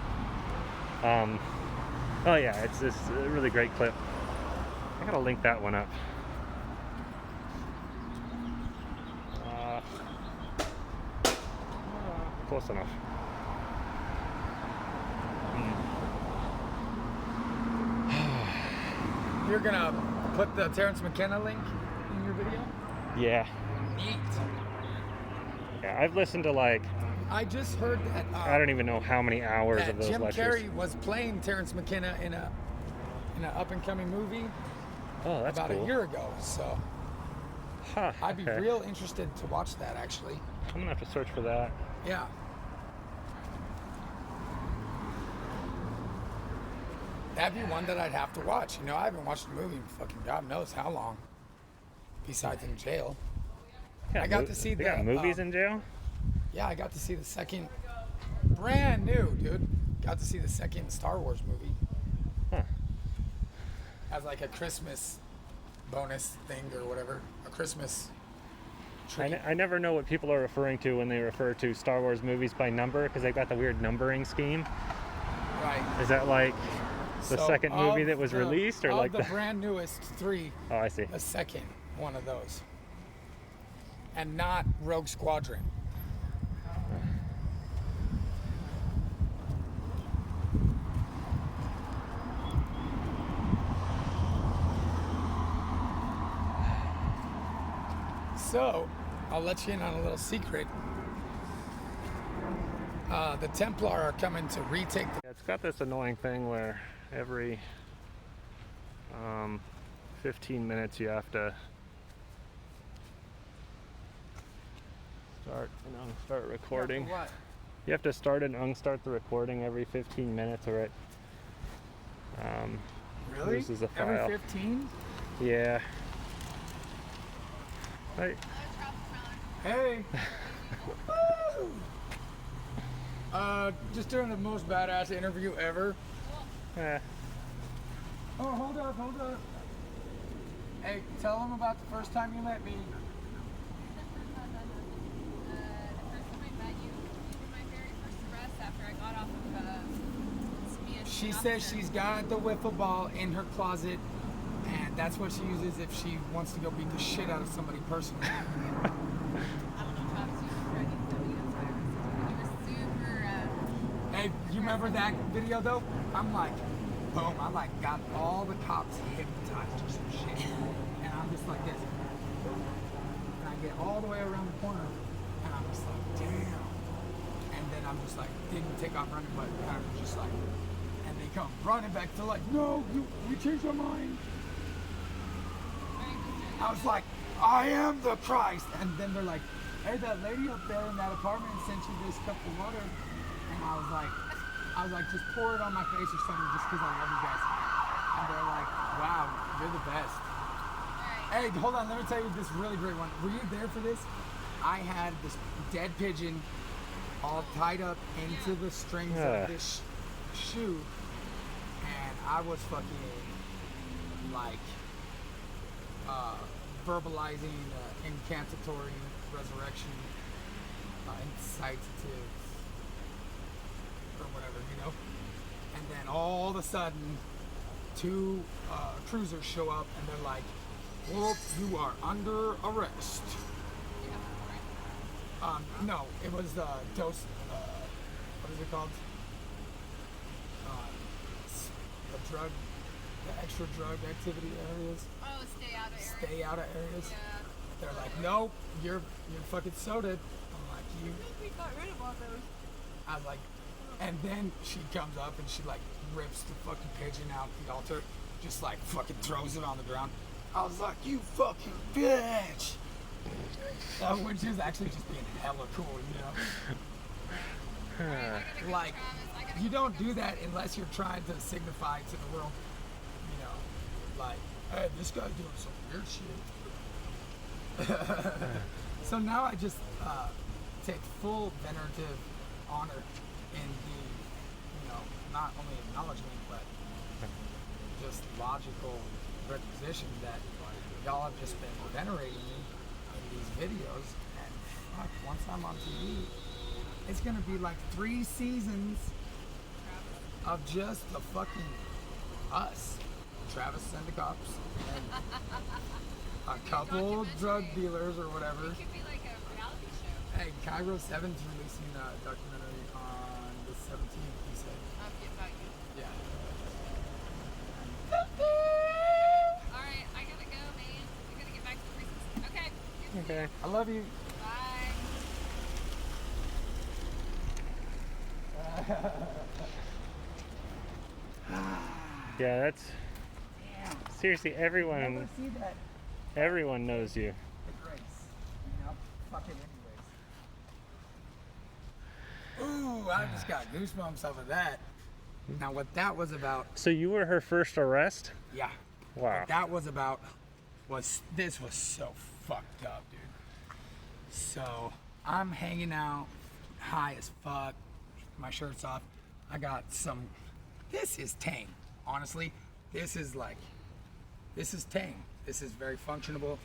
oh yeah, it's this really great clip. I gotta link that one up. Close enough. You're gonna put the Terrence McKenna link in your video? Yeah. Neat. Yeah, I've listened to like, I just heard that I don't even know how many hours that of those Jim lectures. Carrey was playing Terrence McKenna in an up and coming movie Oh, that's about cool. a year ago. So Huh, I'd be okay. real interested to watch that actually. I'm gonna have to search for that. Yeah. That'd be one that I'd have to watch. You know, I haven't watched a movie in fucking God knows how long. Besides in jail. Yeah, I got to see they got the, movies in jail. Yeah, I got to see the second, brand new, dude. Got to see the second Star Wars movie. Huh. As like a Christmas bonus thing or whatever. A Christmas treat. I never know what people are referring to when they refer to Star Wars movies by number, because they've got the weird numbering scheme. Right. Is that like the So second movie of that was the- released, or of like the brand newest three, Oh, I see. the second one of those. And not Rogue Squadron. So, I'll let you in on a little secret. The Templar are coming to retake the... It's got this annoying thing where every 15 minutes you have to start recording. For what? You have to start and unstart the recording every 15 minutes, or it Really? loses a file. Every 15? Yeah. Hey. Hey! Just doing the most badass interview ever. Eh. Oh, hold up. Hey, tell them about the first time you met me. The first time I met you, you were my very first arrest after I got off of SPD. She says she's got the wiffle ball in her closet, and that's what she uses if she wants to go beat the shit out of somebody personally. I don't know, Travis, you were ready to me. That's why I arrested you. You were super. Hey, you remember that video though? I'm like, boom, I like got all the cops hypnotized or some shit. And I'm just like this. And I get all the way around the corner, and I'm just like, damn. And then I'm just like, didn't take off running, but kind of just like, and they come running back. They're like, no, we changed our mind. I was like, I am the Christ. And then they're like, hey, that lady up there in that apartment sent you this cup of water. And I was like, just pour it on my face or something just because I love you guys. And they're like, wow, you're the best. Hey, hold on, let me tell you this really great one. Were you there for this? I had this dead pigeon all tied up into the strings of this shoe. And I was fucking like verbalizing incantatory resurrection, incitative, or whatever, you know. And then all of a sudden, two cruisers show up and they're like, "Well, you are under arrest." No, it was the dose. What is it called? The drug, the extra drug activity areas. Oh, stay out of areas. Stay out of areas. Yeah. They're like, "Nope, you're fucking sodaed." I'm like, "You." We got rid of all those. I was like, and then she comes up and she like rips the fucking pigeon out the altar, just like fucking throws it on the ground. I was like, "You fucking bitch!" When she was actually just being hella cool, you know. Like, you don't do that unless you're trying to signify to the world, you know, like, "Hey, this guy's doing some weird shit." So now I just take full venerative honor in the, you know, not only acknowledgement, but just logical requisition that y'all have just been venerating me in these videos. And fuck, once I'm on TV, it's gonna be like 3 seasons of just the fucking us, Travis and the cops, and a couple drug dealers or whatever. It could be like a reality show. Hey, Cairo 7's releasing a documentary on the 17th, he said. About you. Yeah. Alright, I gotta go, man. I gotta get back to the prison. Okay. Okay. I love you. Bye. Yeah, that's seriously everyone. See that Everyone knows you. the grace, you know? Fuck it anyways. Ooh, I just got goosebumps off of that. Now what that was about, So you were her first arrest? yeah. Wow. What that was about was, this was so fucked up, dude. So I'm hanging out, high as fuck, my shirt's off. I got some, this is tame, honestly. This is tame. This is very functionable.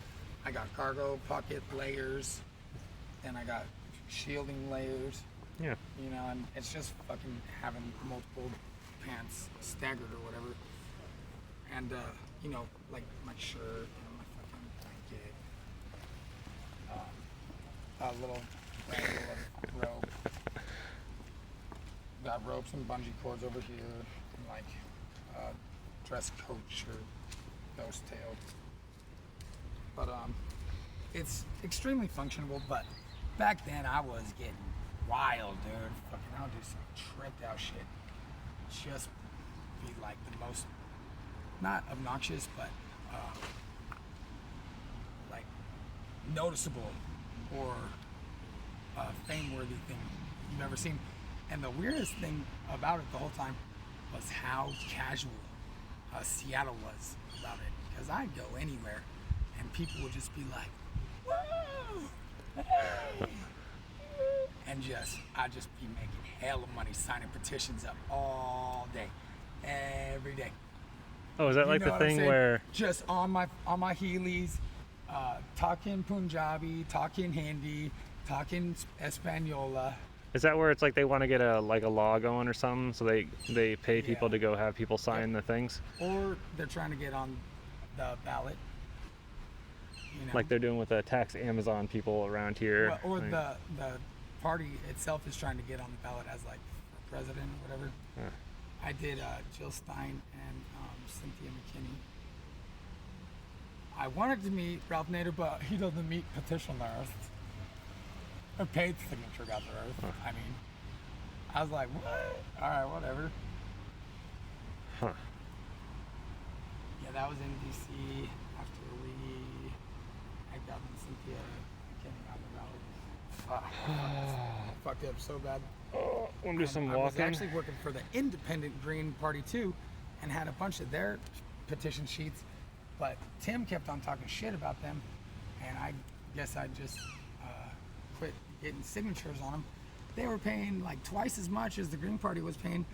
I got cargo pocket layers, and I got shielding layers, Yeah. you know, and it's just fucking having multiple pants staggered or whatever. And, you know, like my shirt and my fucking blanket, a little bundle of rope. Got ropes and bungee cords over here, and like dress coat shirt, nose tail. But it's extremely functional. But back then I was getting wild, dude. Fucking, I'll do some tricked out shit. Just be like the most, not obnoxious, but like noticeable or fame-worthy thing you've ever seen. And the weirdest thing about it the whole time was how casual Seattle was about it. Because I'd go anywhere and people would just be like, "Whoa, hey." And I'd just be making hella money signing petitions up all day, every day. Oh, is that You like know the what I'm thing saying? where? Just on my Heelys, talking Punjabi, talking Hindi, talking Española. Is that where it's like they want to get a law going or something, so they pay people Yeah. to go have people sign the things, Or they're trying to get on the ballot. You know? like they're doing with the tax Amazon people around here. Or Like, the party itself is trying to get on the ballot as like for president or whatever. Yeah. I did Jill Stein and Cynthia McKinney. I wanted to meet Ralph Nader, but he doesn't meet petitioners. A paid signature got the earth. I mean, I was like, what? All right, whatever. Huh. Yeah, that was in DC after I got Cynthia McKinney on the ballot. Fucked up so bad. Oh, want to do some I was walking? actually working for the Independent Green Party too, and had a bunch of their petition sheets, but Tim kept on talking shit about them, and I guess I just quit getting signatures on them. They were paying like twice as much as the Green Party was paying,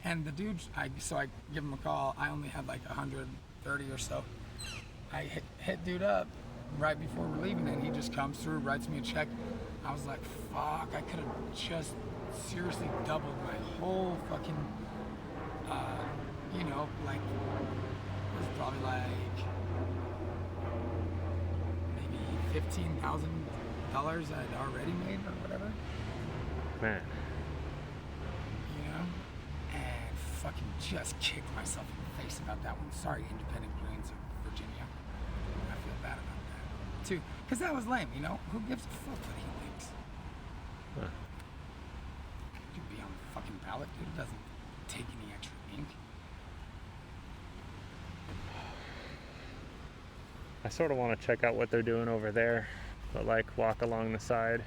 and the dude, so I give him a call. I only had like 100 8:30 or so. I hit dude up right before we're leaving, and he just comes through, writes me a check. I was like, fuck, I could have just seriously doubled my whole fucking, you know, like, it was probably like maybe $15,000 I'd already made or whatever. Man. You know? And fucking just kicked myself in the face about that one. Sorry, Independent Greens of Virginia. I feel bad about that. Too. Because that was lame, you know? Who gives a fuck what he thinks? Huh. You'd be on the fucking ballot, dude. It doesn't take any extra ink. I sort of want to check out what they're doing over there, but like walk along the side.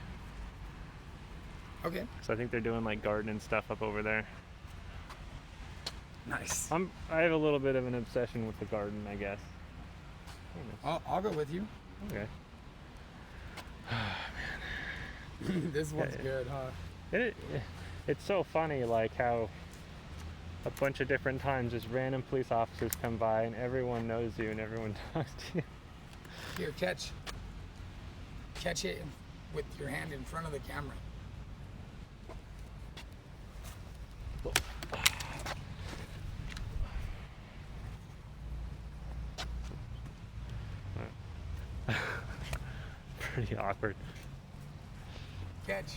Okay. So I think they're doing like gardening stuff up over there. Nice. I have a little bit of an obsession with the garden, I guess. I'll go with you. Okay. This one's Yeah. good, huh? It's so funny, like how a bunch of different times just random police officers come by and everyone knows you and everyone talks to you. Here, catch it with your hand in front of the camera. Pretty awkward. Catch.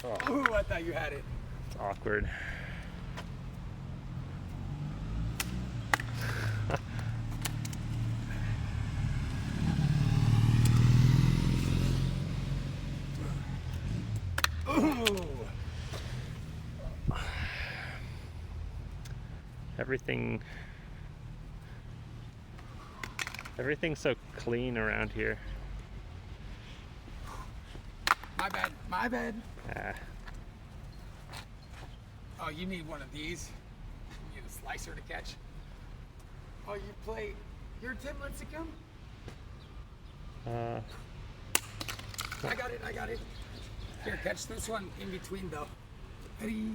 Oh, Ooh, I thought you had it. it's awkward. Ooh. Everything's so clean around here. My bad. Ah, Oh, you need one of these. You need a slicer to catch. Oh, you're 10 months ago? I got it. Here, catch this one in between though. Ready?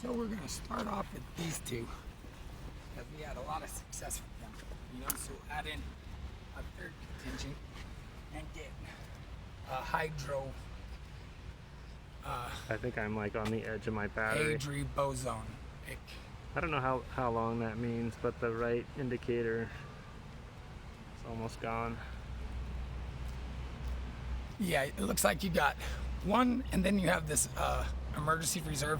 So we're gonna start off with these two, because we had a lot of success with them. You know, so add in a third contingent and get a hydro I think I'm like on the edge of my battery. Adri boson. I don't know how long that means, but the right indicator is almost gone. Yeah, it looks like you got one, and then you have this emergency reserve,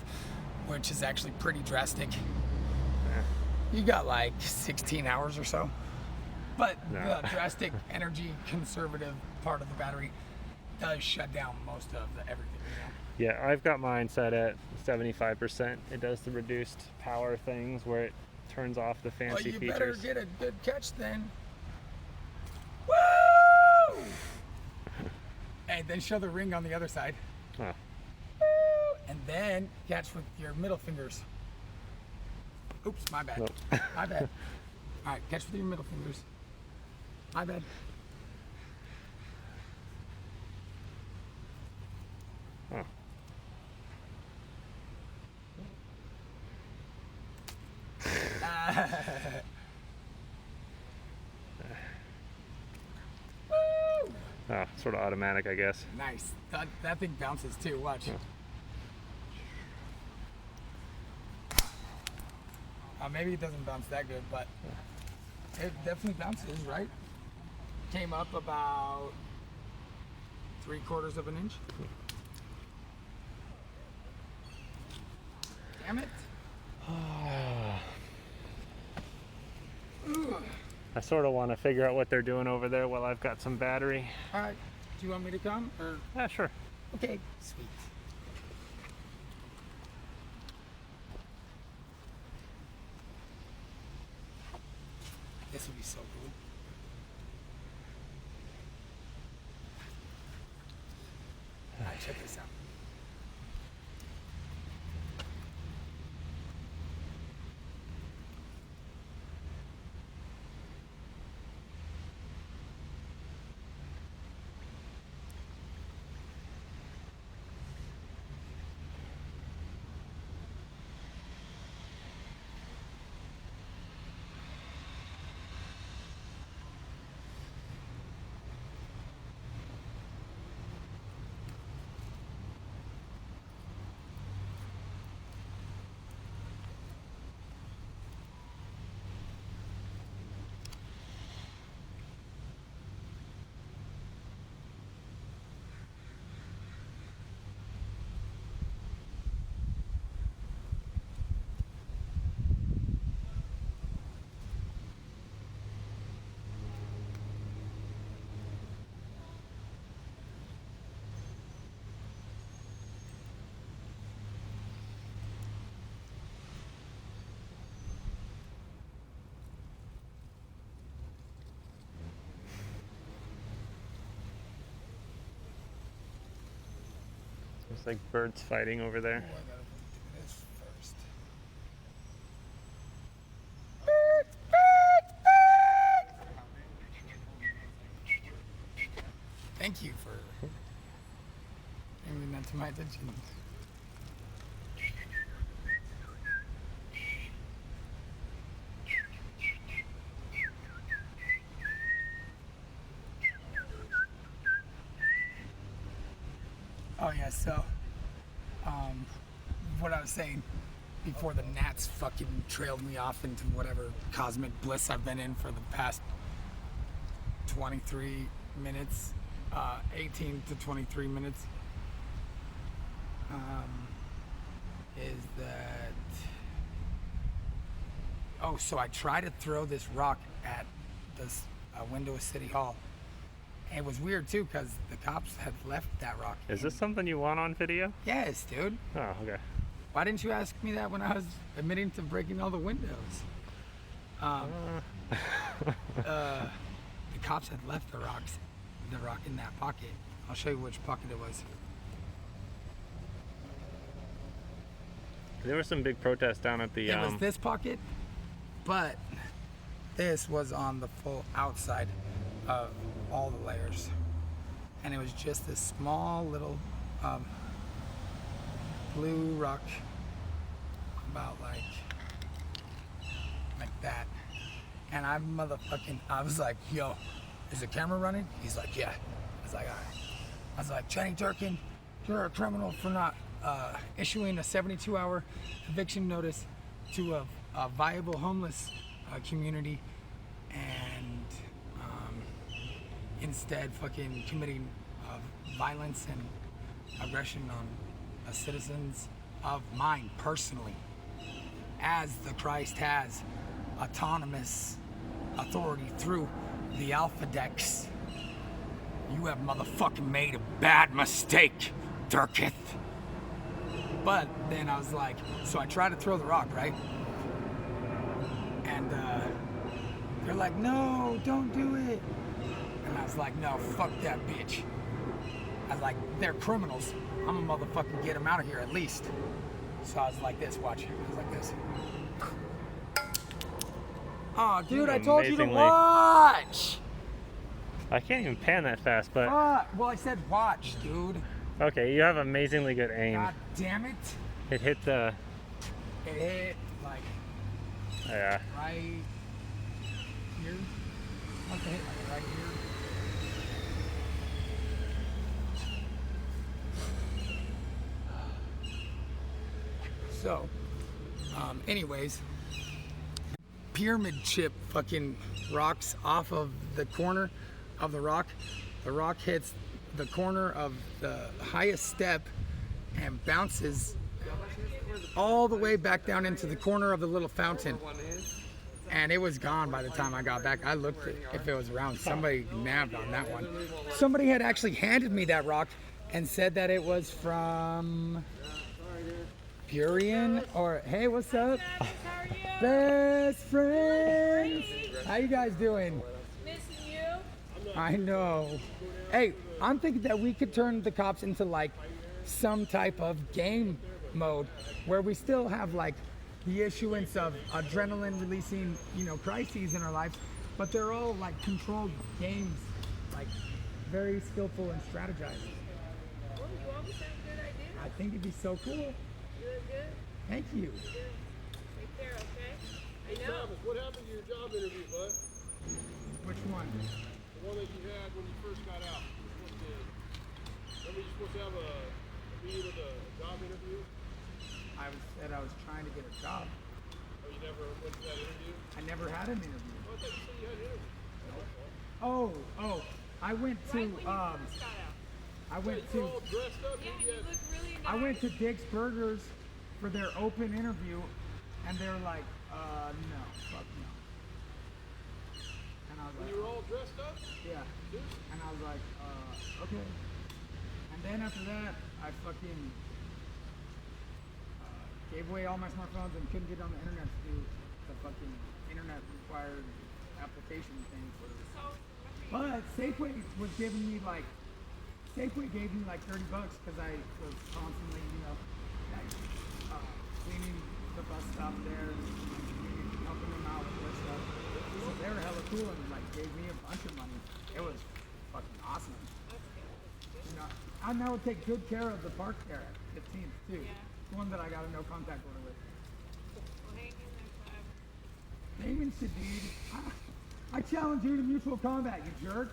which is actually pretty drastic. You got like 16 hours or so. But No. the drastic energy conservative part of the battery does shut down most of everything. You know? Yeah, I've got mine set at 75%. It does the reduced power things where it turns off the Well, fancy you features. better get a good catch then. Woo! And then show the ring on the other side. Oh, And then catch with your middle fingers. Oops, my bad. Nope. My bad. All right, catch with your middle fingers. My bad. oh. Woo! Oh, sort of automatic, I guess. Nice. That thing bounces too. Watch. Maybe it doesn't bounce that good, but it definitely bounces, right? Came up about 3/4 of an inch. Damn it. I sort of want to figure out what they're doing over there while I've got some battery. All right. Do you want me to come? Or Yeah, sure. okay, sweet. This would be so cool. All right, check this out. It's like birds fighting over there. Oh, I gotta do this first. Thank you for bringing that to my attention. Oh yeah, so what I was saying before the gnats fucking trailed me off into whatever cosmic bliss I've been in for the past 23 minutes, 18 to 23 minutes, is that, oh, so I tried to throw this rock at this window of City Hall. It was weird too because the cops had left that rock. Is this something you want on video? Yes, dude. Oh, okay. Why didn't you ask me that when I was admitting to breaking all the windows? The cops had left the rock in that pocket. I'll show you which pocket it was. There was some big protests down at the. It was this pocket, but this was on the full outside of all the layers, and it was just this small little blue rock, about like that. And I was like, yo, is the camera running? He's like, yeah. I was like, all right. I was like, Channing Durkin, you're a criminal for not issuing a 72-hour eviction notice to a viable homeless community, and instead fucking committing violence and aggression on citizens of mine personally, as the Christ has autonomous authority through the Alpha Dex. You have motherfucking made a bad mistake, Durkith. But then I was like, so I tried to throw the rock, right? And they're like, no, don't do it. And I was like, no, fuck that bitch. I was like, they're criminals. I'm gonna motherfucking get them out of here at least. So I was like this, watch. I was like this. Oh, dude, I told you to watch. I can't even pan that fast, but. Well, I said watch, dude. Okay, you have amazingly good aim. God damn it. It hit the. It hit like. Yeah. Right here. Must have hit like right here. So, anyways, pyramid chip fucking rocks off of the corner of the rock. The rock hits the corner of the highest step and bounces all the way back down into the corner of the little fountain. And it was gone by the time I got back. I looked at if it was around. Somebody nabbed on that one. Somebody had actually handed me that rock and said that it was from Purian, or hey, what's up? Best friends. How you guys doing? Missing you. I know. Hey, I'm thinking that we could turn the cops into like some type of game mode where we still have like the issuance of adrenaline releasing, crises in our lives, but they're all like controlled games, like very skillful and strategized. Oh, you always have a good idea. I think it'd be so cool. You look good. Thank you. Take care, okay? I know. Travis, what happened to your job interview, bud? Which one? The one that you had when you first got out. Remember you supposed to have a meeting with a job interview? I was trying to get a job. Oh, you never went to that interview? I never had an interview. Oh, I thought you said you had an interview. Oh, I went to, Right when you first got out. I went You were to, all dressed up. Yeah, and you look really nice. I went to Dick's Burgers for their open interview, and they were like, no, fuck no. And I was When like, you were all dressed up? yeah. And I was like, okay. And then after that, I fucking gave away all my smartphones and couldn't get on the internet to do the fucking internet required application thing for this. But Safeway was giving me like Safeway gave me like $30 because I was constantly, like, cleaning the bus stop there, and helping them out with their stuff. So they were hella cool and like gave me a bunch of money. It was fucking awesome. I now would take good care of the park there at 15th too. Yeah. The one that I got a no contact order with. We'll hang in there forever. Damon Shadid, I challenge you to mutual combat, you jerk.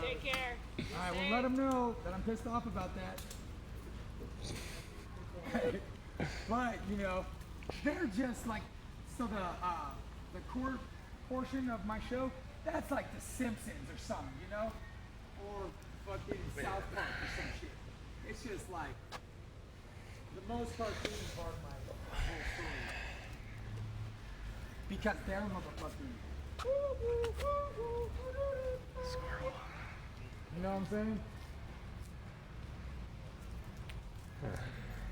Take care. Alright, well let them know that I'm pissed off about that. But, they're just like, so the core portion of my show, that's like The Simpsons or something, or fucking South Park or some shit. It's just like the most cartoony part of my whole story. Because they're motherfucking. Squirrel. You know what I'm saying?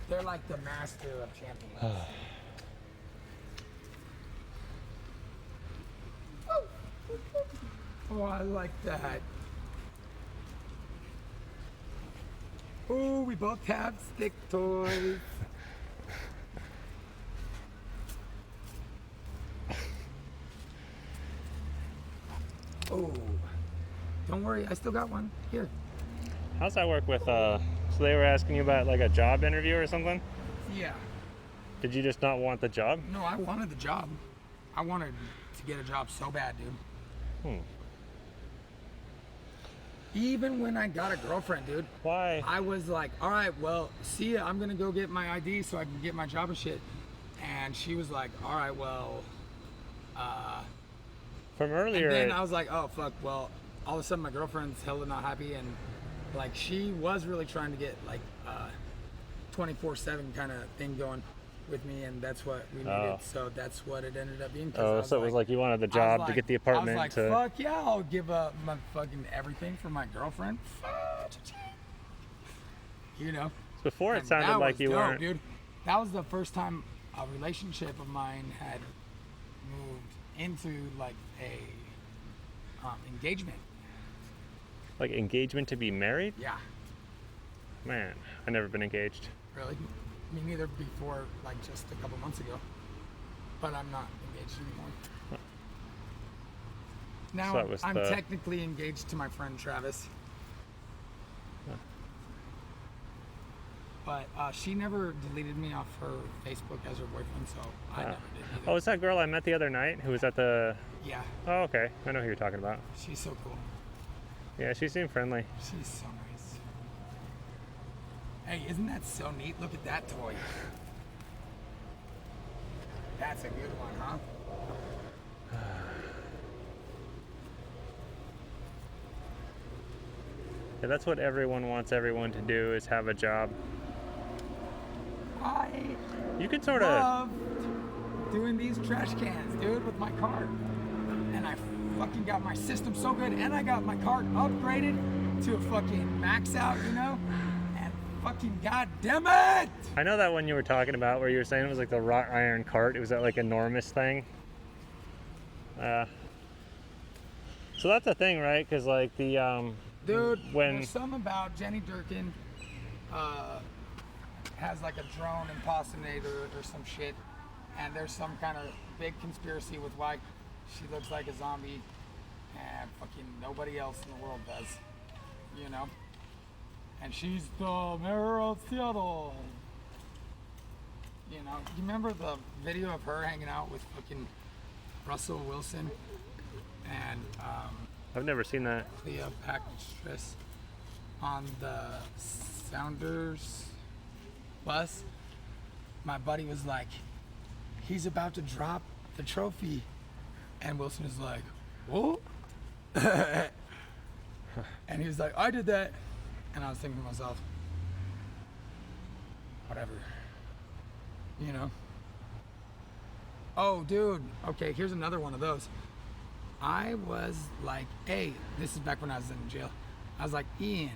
They're like the master of champions. Oh, I like that. Oh, we both have stick toys. Oh, don't worry, I still got one. Here. How's that work with, so they were asking you about like a job interview or something? Yeah. Did you just not want the job? No, I wanted the job. I wanted to get a job so bad, dude. Even when I got a girlfriend, dude. Why? I was like, all right, well, see ya. I'm gonna go get my ID so I can get my job and shit. And she was like, all right, well, From earlier. and then I was like, oh, fuck, well, all of a sudden my girlfriend's hella not happy, and like she was really trying to get like 24/7 kind of thing going with me, and that's what we needed. So that's what it ended up being. Oh, so it was like you wanted the job to get the apartment. I was like, fuck yeah, I'll give up my fucking everything for my girlfriend. Before it And sounded that like was you dope, weren't. dude. That was the first time a relationship of mine had moved into like a engagement. Like engagement to be married? Yeah, Man, I've never been engaged. really. Me neither before, like just a couple months ago. But I'm not engaged anymore. Now So that was I'm the- technically engaged to my friend Travis. But she never deleted me off her Facebook as her boyfriend, so I never did either. Oh, it's that girl I met the other night who was at the. Yeah, Oh, okay. I know who you're talking about. she's so cool. Yeah, she seemed friendly. She's so nice. Hey, isn't that so neat? Look at that toy. That's a good one, huh? Yeah, that's what everyone wants everyone to do is have a job. I You could sort of. loved doing these trash cans, dude, with my cart. And I fucking got my system so good, and I got my cart upgraded to a fucking max out, And fucking goddamn it! I know that one you were talking about where you were saying it was like the wrought iron cart. It was that like enormous thing. So that's a thing, right? Because like the Dude, when there's something about Jenny Durkin has like a drone impersonator or some shit, and there's some kind of big conspiracy with why she looks like a zombie and fucking nobody else in the world does, And she's the mayor of Seattle. You remember the video of her hanging out with fucking Russell Wilson and I've never seen that. Cleopatra on the Sounders bus? My buddy was like, he's about to drop the trophy, and Wilson is like, what? And he was like, I did that. And I was thinking to myself, whatever, Oh, dude, okay, here's another one of those. I was like, hey, this is back when I was in jail. I was like, Ian,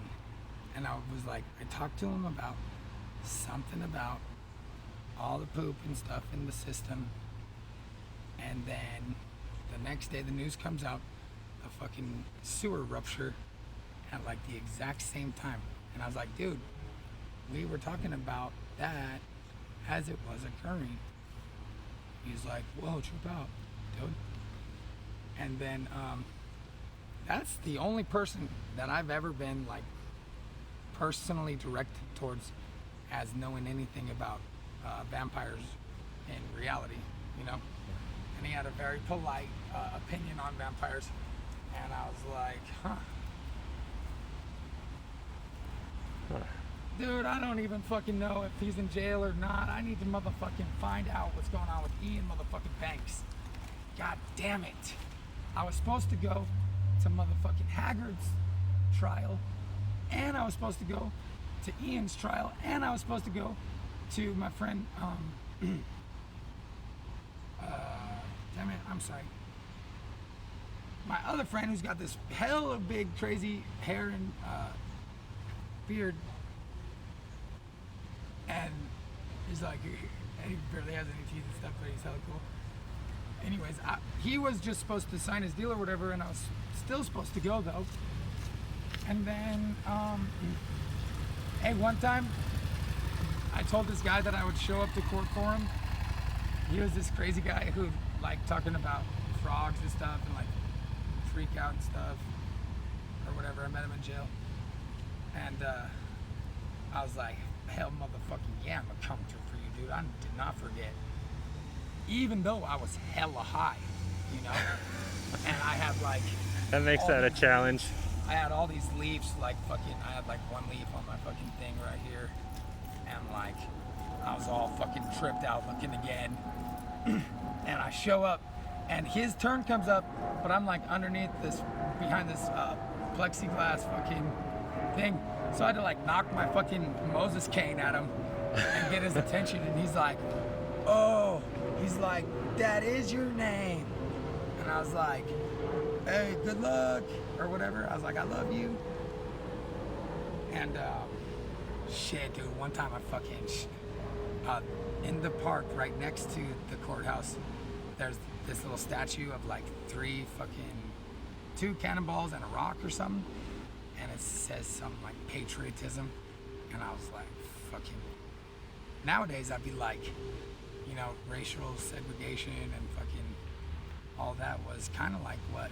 and I was like, I talked to him about something about all the poop and stuff in the system, and then the next day the news comes out a fucking sewer rupture at like the exact same time. And I was like, dude, we were talking about that as it was occurring. He's like, whoa, trip out, dude. And then that's the only person that I've ever been like personally directed towards as knowing anything about vampires in reality, you know? And he had a very polite opinion on vampires. And I was like, huh. Dude, I don't even fucking know if he's in jail or not. I need to motherfucking find out what's going on with Ian motherfucking Banks. God damn it. I was supposed to go to motherfucking Haggard's trial, and I was supposed to go to Ian's trial, and I was supposed to go to my friend, damn it, I'm sorry. My other friend who's got this hella big crazy hair and beard, and he's like, he barely has any teeth and stuff, but he's hella cool. Anyways, he was just supposed to sign his deal or whatever, and I was still supposed to go though. And then, hey, one time, I told this guy that I would show up to court for him. He was this crazy guy who liked talking about frogs and stuff, and like freak out and stuff, or whatever. I met him in jail. And I was like, hell motherfucking yeah, I'm gonna come through for you, dude. I did not forget. Even though I was hella high, you know? And I had like... That makes that a challenge. I had all these leaves, like fucking, I had like one leaf on my fucking thing right here. And like, I was all fucking tripped out looking again. And I show up, and his turn comes up, but I'm like underneath this, behind this plexiglass fucking thing. So I had to like knock my fucking Moses cane at him and get his attention. And he's like, oh, he's like, that is your name. And I was like, hey, good luck, or whatever. I was like, I love you. And shit, dude, one time I fucking, in the park right next to the courthouse, there's this little statue of like two cannonballs and a rock or something. And it says something like patriotism. And I was like, fucking, nowadays I'd be like, you know, racial segregation and fucking all that was kind of like what